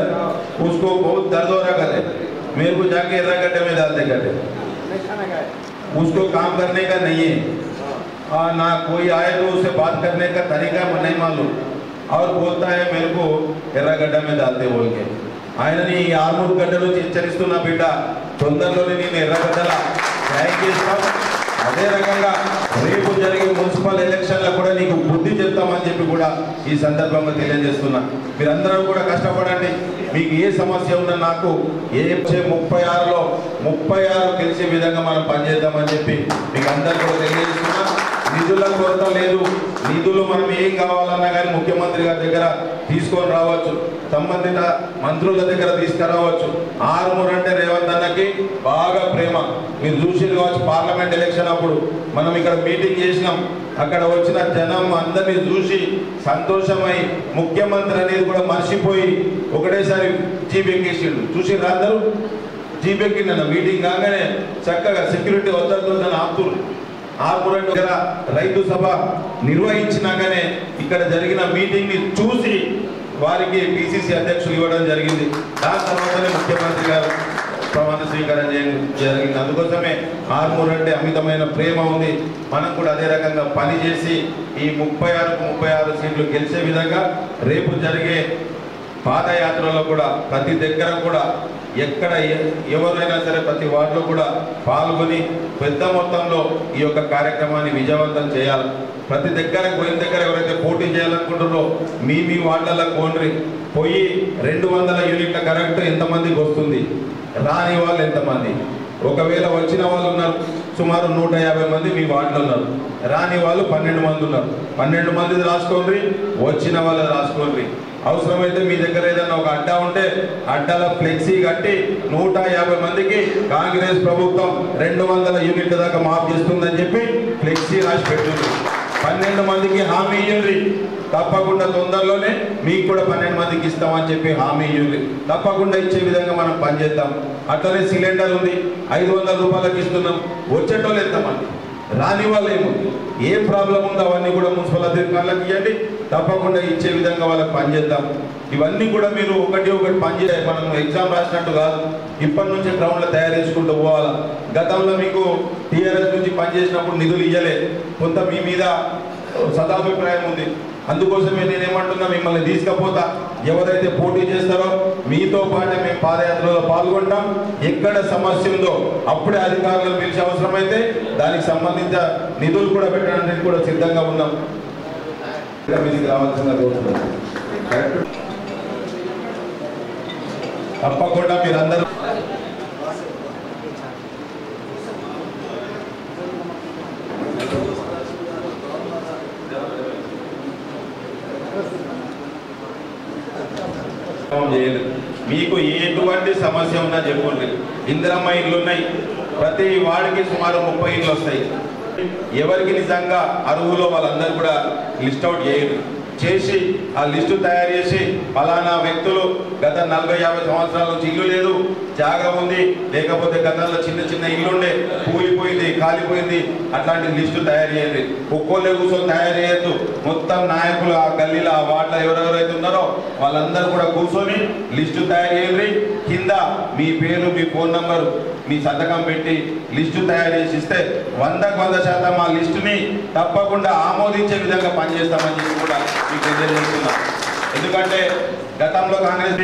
उसको बहुत दर्द हो रहा है, मेरे को जाके एर्रा गड्ढे में डालते गड्ढे, उसको काम करने का नहीं है, ना कोई आए तो उससे बात करने का तरीका नहीं मालूम, और बोलता है मेरे को एर्रा गड्ढा में डालते बोल के. ఆయనని ఈ ఆర్మూర్ గడ్డలో హెచ్చరిస్తున్నా బిడ్డ, తొందరలోనే నేను ఎర్రగడ్డల జాయిన్ చేస్తాం. అదే రకంగా రేపు జరిగే మున్సిపల్ ఎలక్షన్లో కూడా నీకు బుద్ధి చెప్తామని చెప్పి కూడా ఈ సందర్భంగా తెలియజేస్తున్నా. మీరందరూ కూడా కష్టపడండి. మీకు ఏ సమస్య ఉన్నా నాకు 36లో 36 గెలిచే విధంగా మనం పనిచేద్దామని చెప్పి మీకు అందరూ కూడా తెలియజేస్తున్నా. నిధుల కొరత లేదు. నిధులు మనం ఏం కావాలన్నా కానీ ముఖ్యమంత్రి గారి దగ్గర తీసుకొని రావచ్చు, సంబంధిత మంత్రుల దగ్గర తీసుకురావచ్చు. ఆర్మూర్ అంటే రేవంత్ అన్నకి బాగా ప్రేమ. మీరు చూసి కావచ్చు, పార్లమెంట్ ఎలక్షన్ అప్పుడు మనం ఇక్కడ మీటింగ్ చేసినాం. అక్కడ వచ్చిన జనం అందరినీ చూసి సంతోషమై ముఖ్యమంత్రి అనేది కూడా మర్చిపోయి ఒకటేసారి జీబెక్కేసిండు. చూసి అందరూ జీబెక్కిండన్న మీటింగ్ కాగానే చక్కగా సెక్యూరిటీ వద్దొద్దని ఆర్మూర్ దగ్గర రైతు సభ నిర్వహించినాకనే ఇక్కడ జరిగిన మీటింగ్ ని చూసి వారికి పిసిసి అధ్యక్షులు ఇవ్వడం జరిగింది. దాని తర్వాతనే ముఖ్యమంత్రి గారు ప్రమాణ స్వీకారం జరిగింది. అందుకోసమే ఆర్మూర్ అంటే అమితమైన ప్రేమ ఉంది. మనం కూడా అదే రకంగా పనిచేసి ఈ 36 సీట్లు గెలిచే విధంగా రేపు జరిగే పాదయాత్రలో కూడా ప్రతి దగ్గర కూడా ఎక్కడ ఎవరైనా సరే ప్రతి వార్డులో కూడా పాల్గొని పెద్ద మొత్తంలో ఈ యొక్క కార్యక్రమాన్ని విజయవంతం చేయాలి. ప్రతి దగ్గర పోయిన దగ్గర ఎవరైతే పోటీ చేయాలనుకుంటారో మీ వార్డులలో పోయి 200 యూనిట్ల కరెంట్ ఎంతమందికి వస్తుంది, రాని వాళ్ళు ఎంతమంది, ఒకవేళ వచ్చిన వాళ్ళు ఉన్నారు సుమారు 150 మంది మీ వార్డులో ఉన్నారు, రాని వాళ్ళు 12 మంది ఉన్నారు. 12 మంది రాసుకోండి, వచ్చిన వాళ్ళు రాసుకోండి. అవసరమైతే మీ దగ్గర ఏదైనా ఒక అడ్డా ఉంటే అడ్డాల ఫ్లెక్సీ కట్టి 150 మందికి కాంగ్రెస్ ప్రభుత్వం 200 యూనిట్ల దాకా మాఫ్ చేస్తుందని చెప్పి ఫ్లెక్సీ రాసి పెట్టుంది. 12 మందికి హామీ ఇయ్యండి, తప్పకుండా తొందరలోనే మీకు కూడా 12 మందికి ఇస్తామని చెప్పి హామీ ఇయ్యండి. తప్పకుండా ఇచ్చే విధంగా మనం పనిచేద్దాం. అట్లనే సిలిండర్ ఉంది, 500 రూపాయలకి ఇస్తున్నాం. వచ్చేటోళ్ళు ఎంతమంది, రాని వాళ్ళు ఏముంది, ఏ ప్రాబ్లం ఉందో అవన్నీ కూడా మున్సిపల్ అధికారులకు ఇవ్వండి. తప్పకుండా ఇచ్చే విధంగా వాళ్ళకి పనిచేద్దాం. ఇవన్నీ కూడా మీరు ఒకటి పనిచేయాలి. మనం ఎగ్జామ్ రాసినట్టు కాదు, ఇప్పటి నుంచే గ్రౌండ్లో తయారు చేసుకుంటూ పోవాలా. గతంలో మీకు టీఆర్ఎస్ నుంచి పనిచేసినప్పుడు నిధులు ఇవ్వలే, కొంత మీ మీద సదాభిప్రాయం ఉంది. అందుకోసమే నేనేమంటున్నా, మిమ్మల్ని తీసుకపోతా, ఎవరైతే పోటీ చేస్తారో మీతో పాటే మేము పాదయాత్రలో పాల్గొంటాం. ఎక్కడ సమస్య ఉందో అప్పుడే అధికారులను పిలిచే అవసరమైతే దానికి సంబంధించిన నిధులు కూడా పెట్టడానికి కూడా సిద్ధంగా ఉన్నాం. మీదికి రావాల్సిన తప్పకుండా మీరందరూ మీకు ఎటువంటి సమస్య ఉన్నా చెప్పండి. ఇందిరమ్మ ఇళ్ళు ఉన్నాయి, ప్రతి వాడికి సుమారు 30 ఇళ్ళు వస్తాయి. ఎవరికి నిజంగా అర్హులో వాళ్ళందరూ కూడా లిస్ట్ అవుట్ చేసి ఆ లిస్టు తయారు చేసి ఫలానా వ్యక్తులు గత 40-50 సంవత్సరాల నుంచి ఇల్లు లేదు, జాగా ఉంది, లేకపోతే గతంలో చిన్న ఇల్లుండే కూలిపోయింది, కాలిపోయింది, అట్లాంటి లిస్టు తయారు చేయండి. ఒక్కోళ్ళే కూర్చొని తయారు చేయొద్దు. మొత్తం నాయకులు ఆ గల్లీలో ఆ వార్డులో ఎవరెవరైతే ఉన్నారో వాళ్ళందరూ కూడా కూర్చొని లిస్టు తయారు చేయండి. కింద మీ పేరు, మీ ఫోన్ నంబరు, మీ సంతకం పెట్టి లిస్టు తయారు చేసి ఇస్తే 100% ఆ లిస్టుని తప్పకుండా ఆమోదించే విధంగా పనిచేస్తామని చెప్పి కూడా మీకు తెలియజేస్తున్నా. ఎందుకంటే గతంలో కాంగ్రెస్,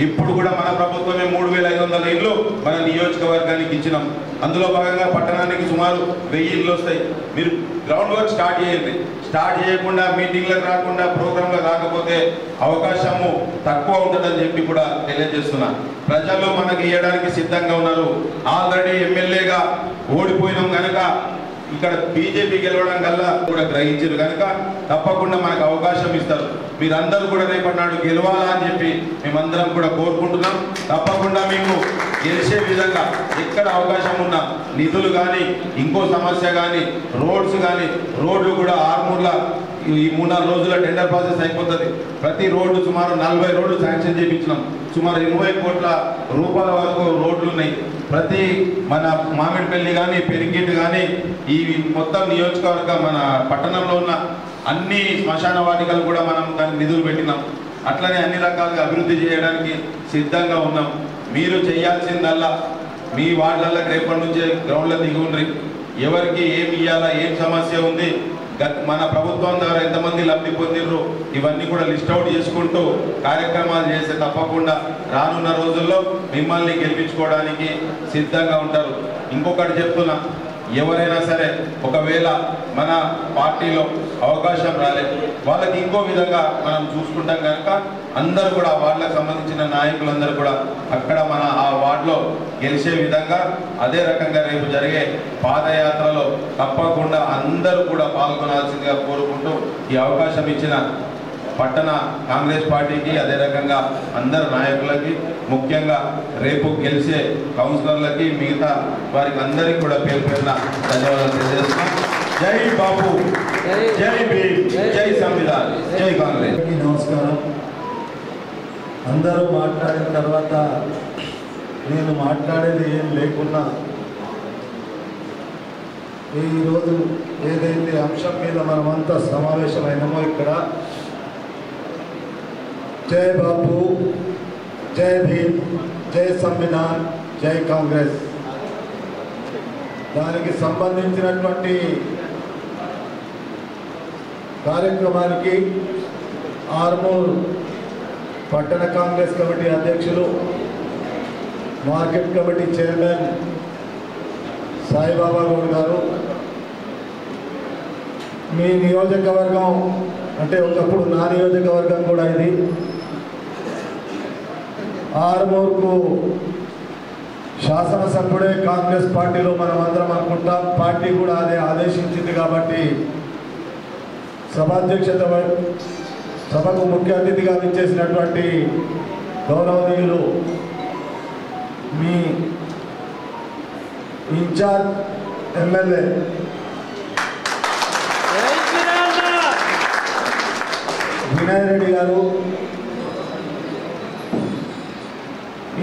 ఇప్పుడు కూడా మన ప్రభుత్వమే 3500 ఇళ్ళు మన నియోజకవర్గానికి ఇచ్చినాం. అందులో భాగంగా పట్టణానికి సుమారు 1000 ఇళ్ళు వస్తాయి. మీరు గ్రౌండ్ వర్క్ స్టార్ట్ చేయండి. స్టార్ట్ చేయకుండా మీటింగ్లకు రాకుండా ప్రోగ్రాంలకు రాకపోతే అవకాశము తక్కువ ఉంటుందని చెప్పి కూడా తెలియజేస్తున్నా. ప్రజలు మనకి ఇవ్వడానికి సిద్ధంగా ఉన్నారు. ఆల్రెడీ ఎమ్మెల్యేగా ఓడిపోయినాం కనుక ఇక్కడ బీజేపీ గెలవడం కల్లా కూడా గ్రహించారు కనుక తప్పకుండా మనకు అవకాశం ఇస్తారు. మీరందరూ కూడా రేపటి నాడు గెలవాలా అని చెప్పి మేమందరం కూడా కోరుకుంటున్నాం. తప్పకుండా మీకు గెలిచే విధంగా ఎక్కడ అవకాశం ఉన్నా నిధులు కానీ, ఇంకో సమస్య కానీ, రోడ్స్ కానీ, రోడ్లు కూడా ఆర్మూర్ల ఈ 3-4 రోజుల టెండర్ ప్రాసెస్ అయిపోతుంది. ప్రతి రోడ్డు సుమారు 40 రోడ్లు శాంక్షన్ చేయించినాం. సుమారు 20 కోట్ల రూపాయల వరకు రోడ్లు ఉన్నాయి. ప్రతి మన మామిడిపల్లి కానీ, పెరిగిట్ కానీ, ఈ మొత్తం నియోజకవర్గ మన పట్టణంలో ఉన్న అన్ని శ్మశాన వాటికలు కూడా మనం దానికి నిధులు పెట్టినాం. అట్లనే అన్ని రకాలుగా అభివృద్ధి చేయడానికి సిద్ధంగా ఉన్నాం. మీరు చేయాల్సిందల్లా మీ వార్డులలో రేపటి నుంచే గ్రౌండ్లో దిగి ఉండ్రి. ఎవరికి ఏమి ఇవ్వాలా, ఏం సమస్య ఉంది, మన ప్రభుత్వం ద్వారా ఎంతమంది లబ్ధి పొందిర్రు, ఇవన్నీ కూడా లిస్ట్ అవుట్ చేసుకుంటూ కార్యక్రమాలు చేస్తే తప్పకుండా రానున్న రోజుల్లో మిమ్మల్ని గెలిపించుకోవడానికి సిద్ధంగా ఉంటారు. ఇంకొకటి చెప్తున్నా, ఎవరైనా సరే ఒకవేళ మన పార్టీలో అవకాశం రాలేదు వాళ్ళకి ఇంకో విధంగా మనం చూసుకుంటాం కనుక అందరూ కూడా వార్డులకు సంబంధించిన నాయకులందరూ కూడా అక్కడ మన ఆ వార్డులో గెలిచే విధంగా అదే రకంగా రేపు జరిగే పాదయాత్రలో తప్పకుండా అందరూ కూడా పాల్గొనాల్సిందిగా కోరుకుంటూ ఈ అవకాశం ఇచ్చిన పట్టణ కాంగ్రెస్ పార్టీకి అదే రకంగా అందరు నాయకులకి ముఖ్యంగా రేపు గెలిచే కౌన్సిలర్లకి మిగతా వారికి అందరికీ కూడా పేరు పేరున ధన్యవాదాలు తెలియజేస్తున్నాం. జై బాబు, జై భీమ్, జై సంవిధాన్, జై కాంగ్రెస్. నమస్కారం. అందరూ మాట్లాడిన తర్వాత నేను మాట్లాడేది ఏం లేకున్నా ఈరోజు ఏదైతే అంశం మీద మనమంతా సమావేశమైనామో ఇక్కడ జై బాపు, జై భీమ్, జై సంవిధాన్, జై కాంగ్రెస్ దానికి సంబంధించినటువంటి కార్యక్రమానికి ఆర్మూర్ పట్టణ కాంగ్రెస్ కమిటీ అధ్యక్షులు, market committee chairman Saibaba Goud గారు, మీ నియోజకవర్గం అంటే ఒకప్పుడు నా నియోజకవర్గం కూడా ఇది, ఆర్మూర్కు శాసనసభ్యుడే కాంగ్రెస్ పార్టీలో మనం అందరం అనుకుంటాం. పార్టీ కూడా అదే ఆదేశించింది కాబట్టి సభకు ముఖ్య అతిథిగా ఇచ్చేసినటువంటి గౌరవనీయులు మీ ఇన్ఛార్జ్ ఎమ్మెల్యే వినయ్ రెడ్డి గారు,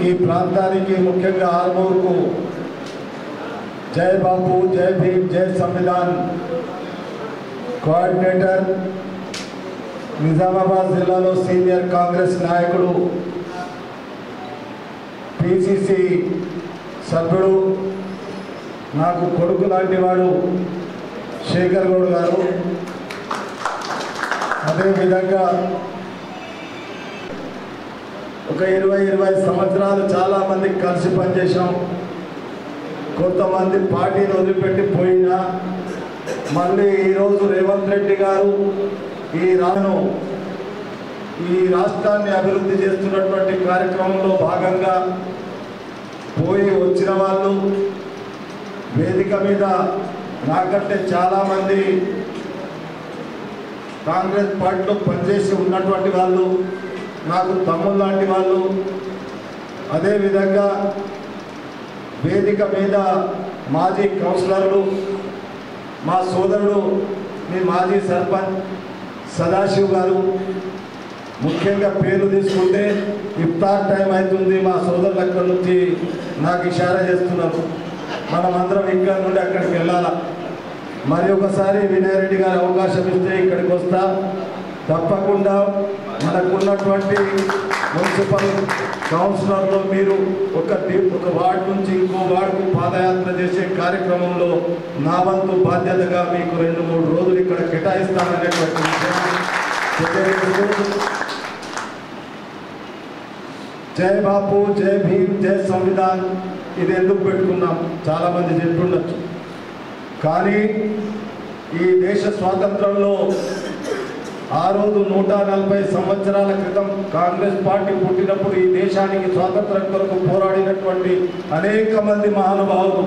ఈ ప్రాంతానికి ముఖ్యంగా ఆర్మూర్కు జై బాపు, జై భీమ్, జై సంవిధాన్ కోఆర్డినేటర్, నిజామాబాద్ జిల్లాలో సీనియర్ కాంగ్రెస్ నాయకుడు, పిసిసి సభ్యుడు, నాకు కొడుకు లాంటి వాడు శేఖర్ గౌడ్ గారు, అదేవిధంగా ఒక 20 సంవత్సరాలు చాలామంది కలిసి పనిచేసాం. కొంతమంది పార్టీని వదిలిపెట్టి పోయినా మళ్ళీ ఈరోజు రేవంత్ రెడ్డి గారు ఈ రాష్ట్రాన్ని అభివృద్ధి చేస్తున్నటువంటి కార్యక్రమంలో భాగంగా పోయి వచ్చిన వాళ్ళు వేదిక మీద నాకంటే చాలామంది కాంగ్రెస్ పార్టీలో పనిచేసి ఉన్నటువంటి వాళ్ళు, నాకు తమ్ముళ్ళు లాంటి వాళ్ళు, అదేవిధంగా వేదిక మీద మాజీ కౌన్సిలర్లు, మా సోదరుడు మీ మాజీ సర్పంచ్ సదాశివ్ గారు, ముఖ్యంగా పేరు తీసుకుంటే ఇఫ్తార్ టైం అవుతుంది, మా సోదరులు అక్కడి నుంచి నాకు ఇషారా చేస్తున్నారు, మనమందరం ఇక్కడ నుండి అక్కడికి వెళ్ళాలా. మరి ఒకసారి వినయ్ రెడ్డి గారు అవకాశం ఇస్తే ఇక్కడికి వస్తా. తప్పకుండా మనకున్నటువంటి మున్సిపల్ కౌన్సిలర్లో మీరు ఒక వార్డు నుంచి ఇంకో వార్డుకు పాదయాత్ర చేసే కార్యక్రమంలో నా వంతు బాధ్యతగా మీకు 2-3 రోజులు ఇక్కడ కేటాయిస్తాననేటువంటి విషయాన్ని తెలియజేస్తూ, జై బాపు, జై భీమ్, జై సంవిధాన్ ఇది ఎందుకు పెట్టుకున్నాం చాలామంది చెప్తుండొచ్చు. కానీ ఈ దేశ స్వాతంత్రంలో ఆ రోజు 140 సంవత్సరాల క్రితం కాంగ్రెస్ పార్టీ పుట్టినప్పుడు ఈ దేశానికి స్వాతంత్రం కొరకు పోరాడినటువంటి అనేక మంది మహానుభావులు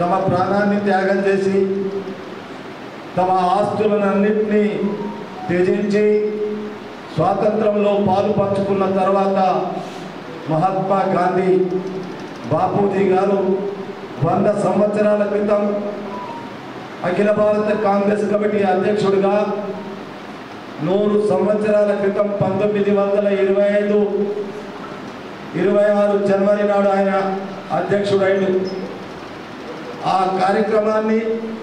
తమ ప్రాణాన్ని త్యాగం చేసి తమ ఆస్తులన్నింటినీ త్యజించి స్వాతంత్రంలో పాలు పంచుకున్న తర్వాత మహాత్మా గాంధీ బాపూజీ గారు 100 సంవత్సరాల క్రితం అఖిల భారత కాంగ్రెస్ కమిటీ అధ్యక్షుడిగా, 100 సంవత్సరాల క్రితం 1925-26 జనవరి నాడు ఆయన అధ్యక్షుడైన ఆ కార్యక్రమాన్ని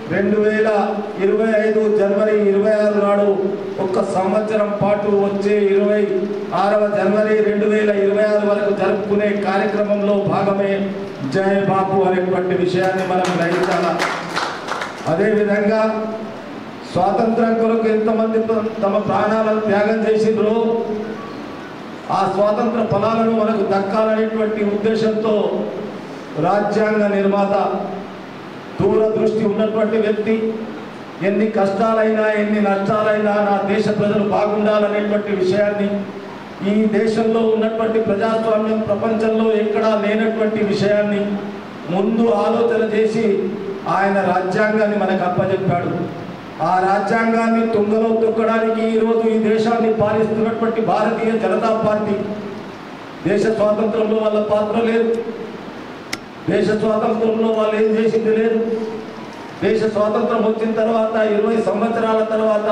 2025 జనవరి 26 నాడు 1 సంవత్సరం పాటు వచ్చే 26వ జనవరి 2026 వరకు జరుపుకునే కార్యక్రమంలో భాగమే జై బాపు అనేటువంటి విషయాన్ని మనం గ్రహించాలి. అదేవిధంగా స్వాతంత్రం కొరకు ఎంతమంది తమ ప్రాణాలను త్యాగం చేసిండ్రో ఆ స్వాతంత్ర ఫలాలను మనకు దక్కాలనేటువంటి ఉద్దేశంతో రాజ్యాంగ నిర్మాత దూరదృష్టి ఉన్నటువంటి వ్యక్తి. ఎన్ని కష్టాలైనా ఎన్ని నష్టాలైనా నా దేశ ప్రజలు బాగుండాలనేటువంటి విషయాన్ని, ఈ దేశంలో ఉన్నటువంటి ప్రజాస్వామ్యం ప్రపంచంలో ఎక్కడా లేనటువంటి విషయాన్ని ముందు ఆలోచన చేసి ఆయన రాజ్యాంగాన్ని మనకు అప్పచెప్పాడు. ఆ రాజ్యాంగాన్ని తుంగలో తొక్కడానికి ఈరోజు ఈ దేశాన్ని పాలిస్తున్నటువంటి భారతీయ జనతా పార్టీ, దేశ స్వాతంత్రంలో వాళ్ళ పాత్ర లేదు, దేశ స్వాతంత్రంలో వాళ్ళు ఏం చేసింది లేదు. దేశ స్వాతంత్రం వచ్చిన తర్వాత 20 సంవత్సరాల తర్వాత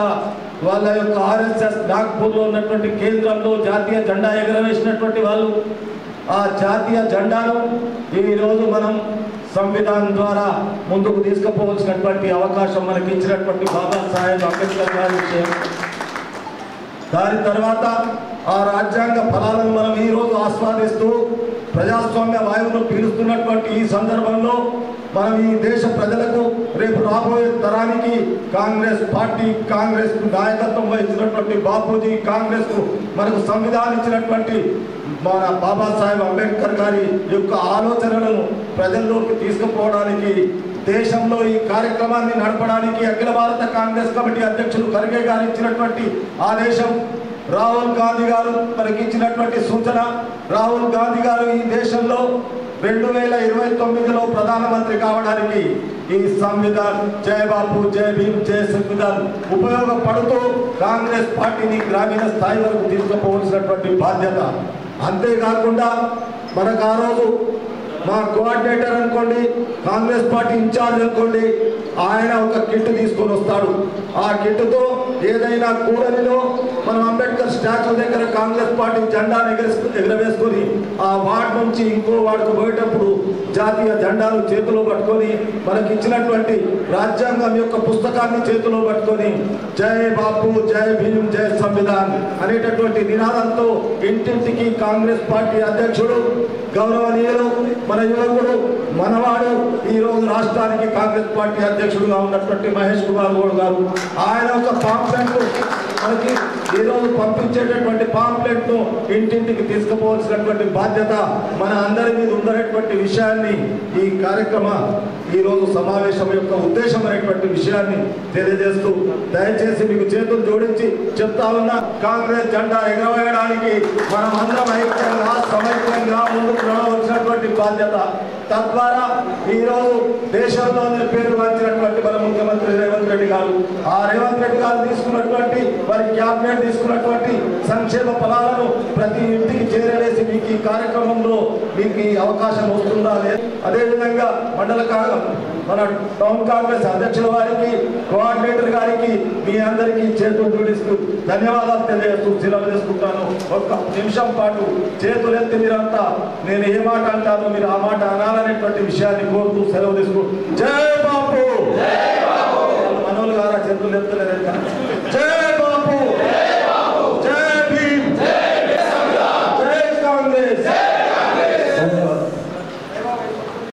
వాళ్ళ యొక్క ఆర్ఎస్ఎస్ నాగ్పూర్లో ఉన్నటువంటి కేంద్రంలో జాతీయ జెండా ఎగరవేసినటువంటి వాళ్ళు, ఆ జాతీయ జెండాను ఈరోజు మనం సంవిధానం ద్వారా ముందుకు తీసుకుపోవాల్సినటువంటి అవకాశం మనకి ఇచ్చినటువంటి బాబాసాహెబ్ అంబేద్కర్ గారి విషయం. దాని తర్వాత ఆ రాజ్యాంగ ఫలాలను మనం ఈరోజు ఆస్వాదిస్తూ ప్రజాస్వామ్య వాయువును పీలుస్తున్నటువంటి ఈ సందర్భంలో మనం ఈ దేశ ప్రజలకు రేపు రాబోయే తరానికి కాంగ్రెస్ పార్టీ, కాంగ్రెస్ నాయకత్వం వహించినటువంటి బాపూజీ, కాంగ్రెస్ మనకు సంవిధానం ఇచ్చినటువంటి మన బాబాసాహెబ్ అంబేద్కర్ గారి యొక్క ఆలోచనలను ప్రజల్లోకి తీసుకుపోవడానికి, దేశంలో ఈ కార్యక్రమాన్ని నడపడానికి అఖిల భారత కాంగ్రెస్ కమిటీ అధ్యక్షులు ఖర్గే గారు ఇచ్చినటువంటి ఆదేశం, రాహుల్ గాంధీ గారు మనకి ఇచ్చినటువంటి సూచన, రాహుల్ గాంధీ గారు ఈ దేశంలో 2029లో ప్రధానమంత్రి కావడానికి ఈ సంవిధాన్ జై బాపు జై భీమ్ జై సంవిధాన్ ఉపయోగపడుతూ కాంగ్రెస్ పార్టీని గ్రామీణ స్థాయి వరకు తీసుకుపోవలసినటువంటి బాధ్యత. అంతేకాకుండా మనకు ఆ రోజు మా కోఆర్డినేటర్ అనుకోండి, కాంగ్రెస్ పార్టీ ఇన్ఛార్జ్ అనుకోండి, ఆయన ఒక కిట్ తీసుకొని వస్తాడు. ఆ కిట్తో ఏదైనా కూడలిలో మనం అంబేద్కర్ స్టాచ్యూ దగ్గర కాంగ్రెస్ పార్టీ జెండాను ఎగరవేసుకొని ఆ వార్డు నుంచి ఇంకో వార్డుకు పోయేటప్పుడు జాతీయ జెండాను చేతిలో పట్టుకొని మనకి ఇచ్చినటువంటి రాజ్యాంగం యొక్క పుస్తకాన్ని చేతిలో పట్టుకొని జై బాపు జై భీమ్ జై సంవిధాన్ అనేటటువంటి నినాదంతో ఇంటింటికి కాంగ్రెస్ పార్టీ అధ్యక్షుడు గౌరవనీయులు మన యువకుడు మనవాడు ఈరోజు రాష్ట్రానికి కాంగ్రెస్ పార్టీ అధ్యక్షుడుగా ఉన్నటువంటి మహేష్ కుమార్ గౌడ్ గారు, ఆయన ఒక పాంప్లెట్ మనకి ఈరోజు పంపించేటటువంటి పాంప్లెట్ ను ఇంటింటికి తీసుకుపోవాల్సినటువంటి బాధ్యత మన అందరి మీద ఉన్నటువంటి విషయాన్ని ఈ కార్యక్రమ ఈరోజు సమావేశం యొక్క ఉద్దేశం అనేటువంటి విషయాన్ని తెలియజేస్తూ దయచేసి మీకు చేతులు జోడించి చెప్తా ఉన్నా, కాంగ్రెస్ జెండా ఎగరవేయడానికి మనం అందరం ఐక్యంగా సమైక్యంగా ముందుకు రావాల్సినటువంటి బాధ్యత. తద్వారా ఈరోజు దేశంలోనే పేరు వచ్చినటువంటి మన ముఖ్యమంత్రి రేవంత్ రెడ్డి గారు, ఆ రేవంత్ రెడ్డి గారు తీసుకున్నటువంటి వారి క్యాబినెట్ తీసుకున్నటువంటి సంక్షేమ ఫలాలను ప్రతి ఇంటికి చేరవేసి మీకు ఈ కార్యక్రమంలో మీకు ఈ అవకాశం వస్తుందా లేదు. అదేవిధంగా మన టౌన్ కాంగ్రెస్ అధ్యక్షుల వారికి, కోఆర్డినేటర్ గారికి మీ అందరికీ చేతులు జోడిస్తూ ధన్యవాదాలు తెలియజేస్తూ సెలవు తీసుకుంటాను. ఒక్క నిమిషం పాటు చేతులు ఎత్తి మీరంతా నేను ఏ మాట అంటానో మీరు ఆ మాట అనాలనేటువంటి విషయాన్ని కోరుతూ సెలవు తీసుకు జై బాపు. మనోళ్ళు గారా చేతులు ఎత్తలేదు. జై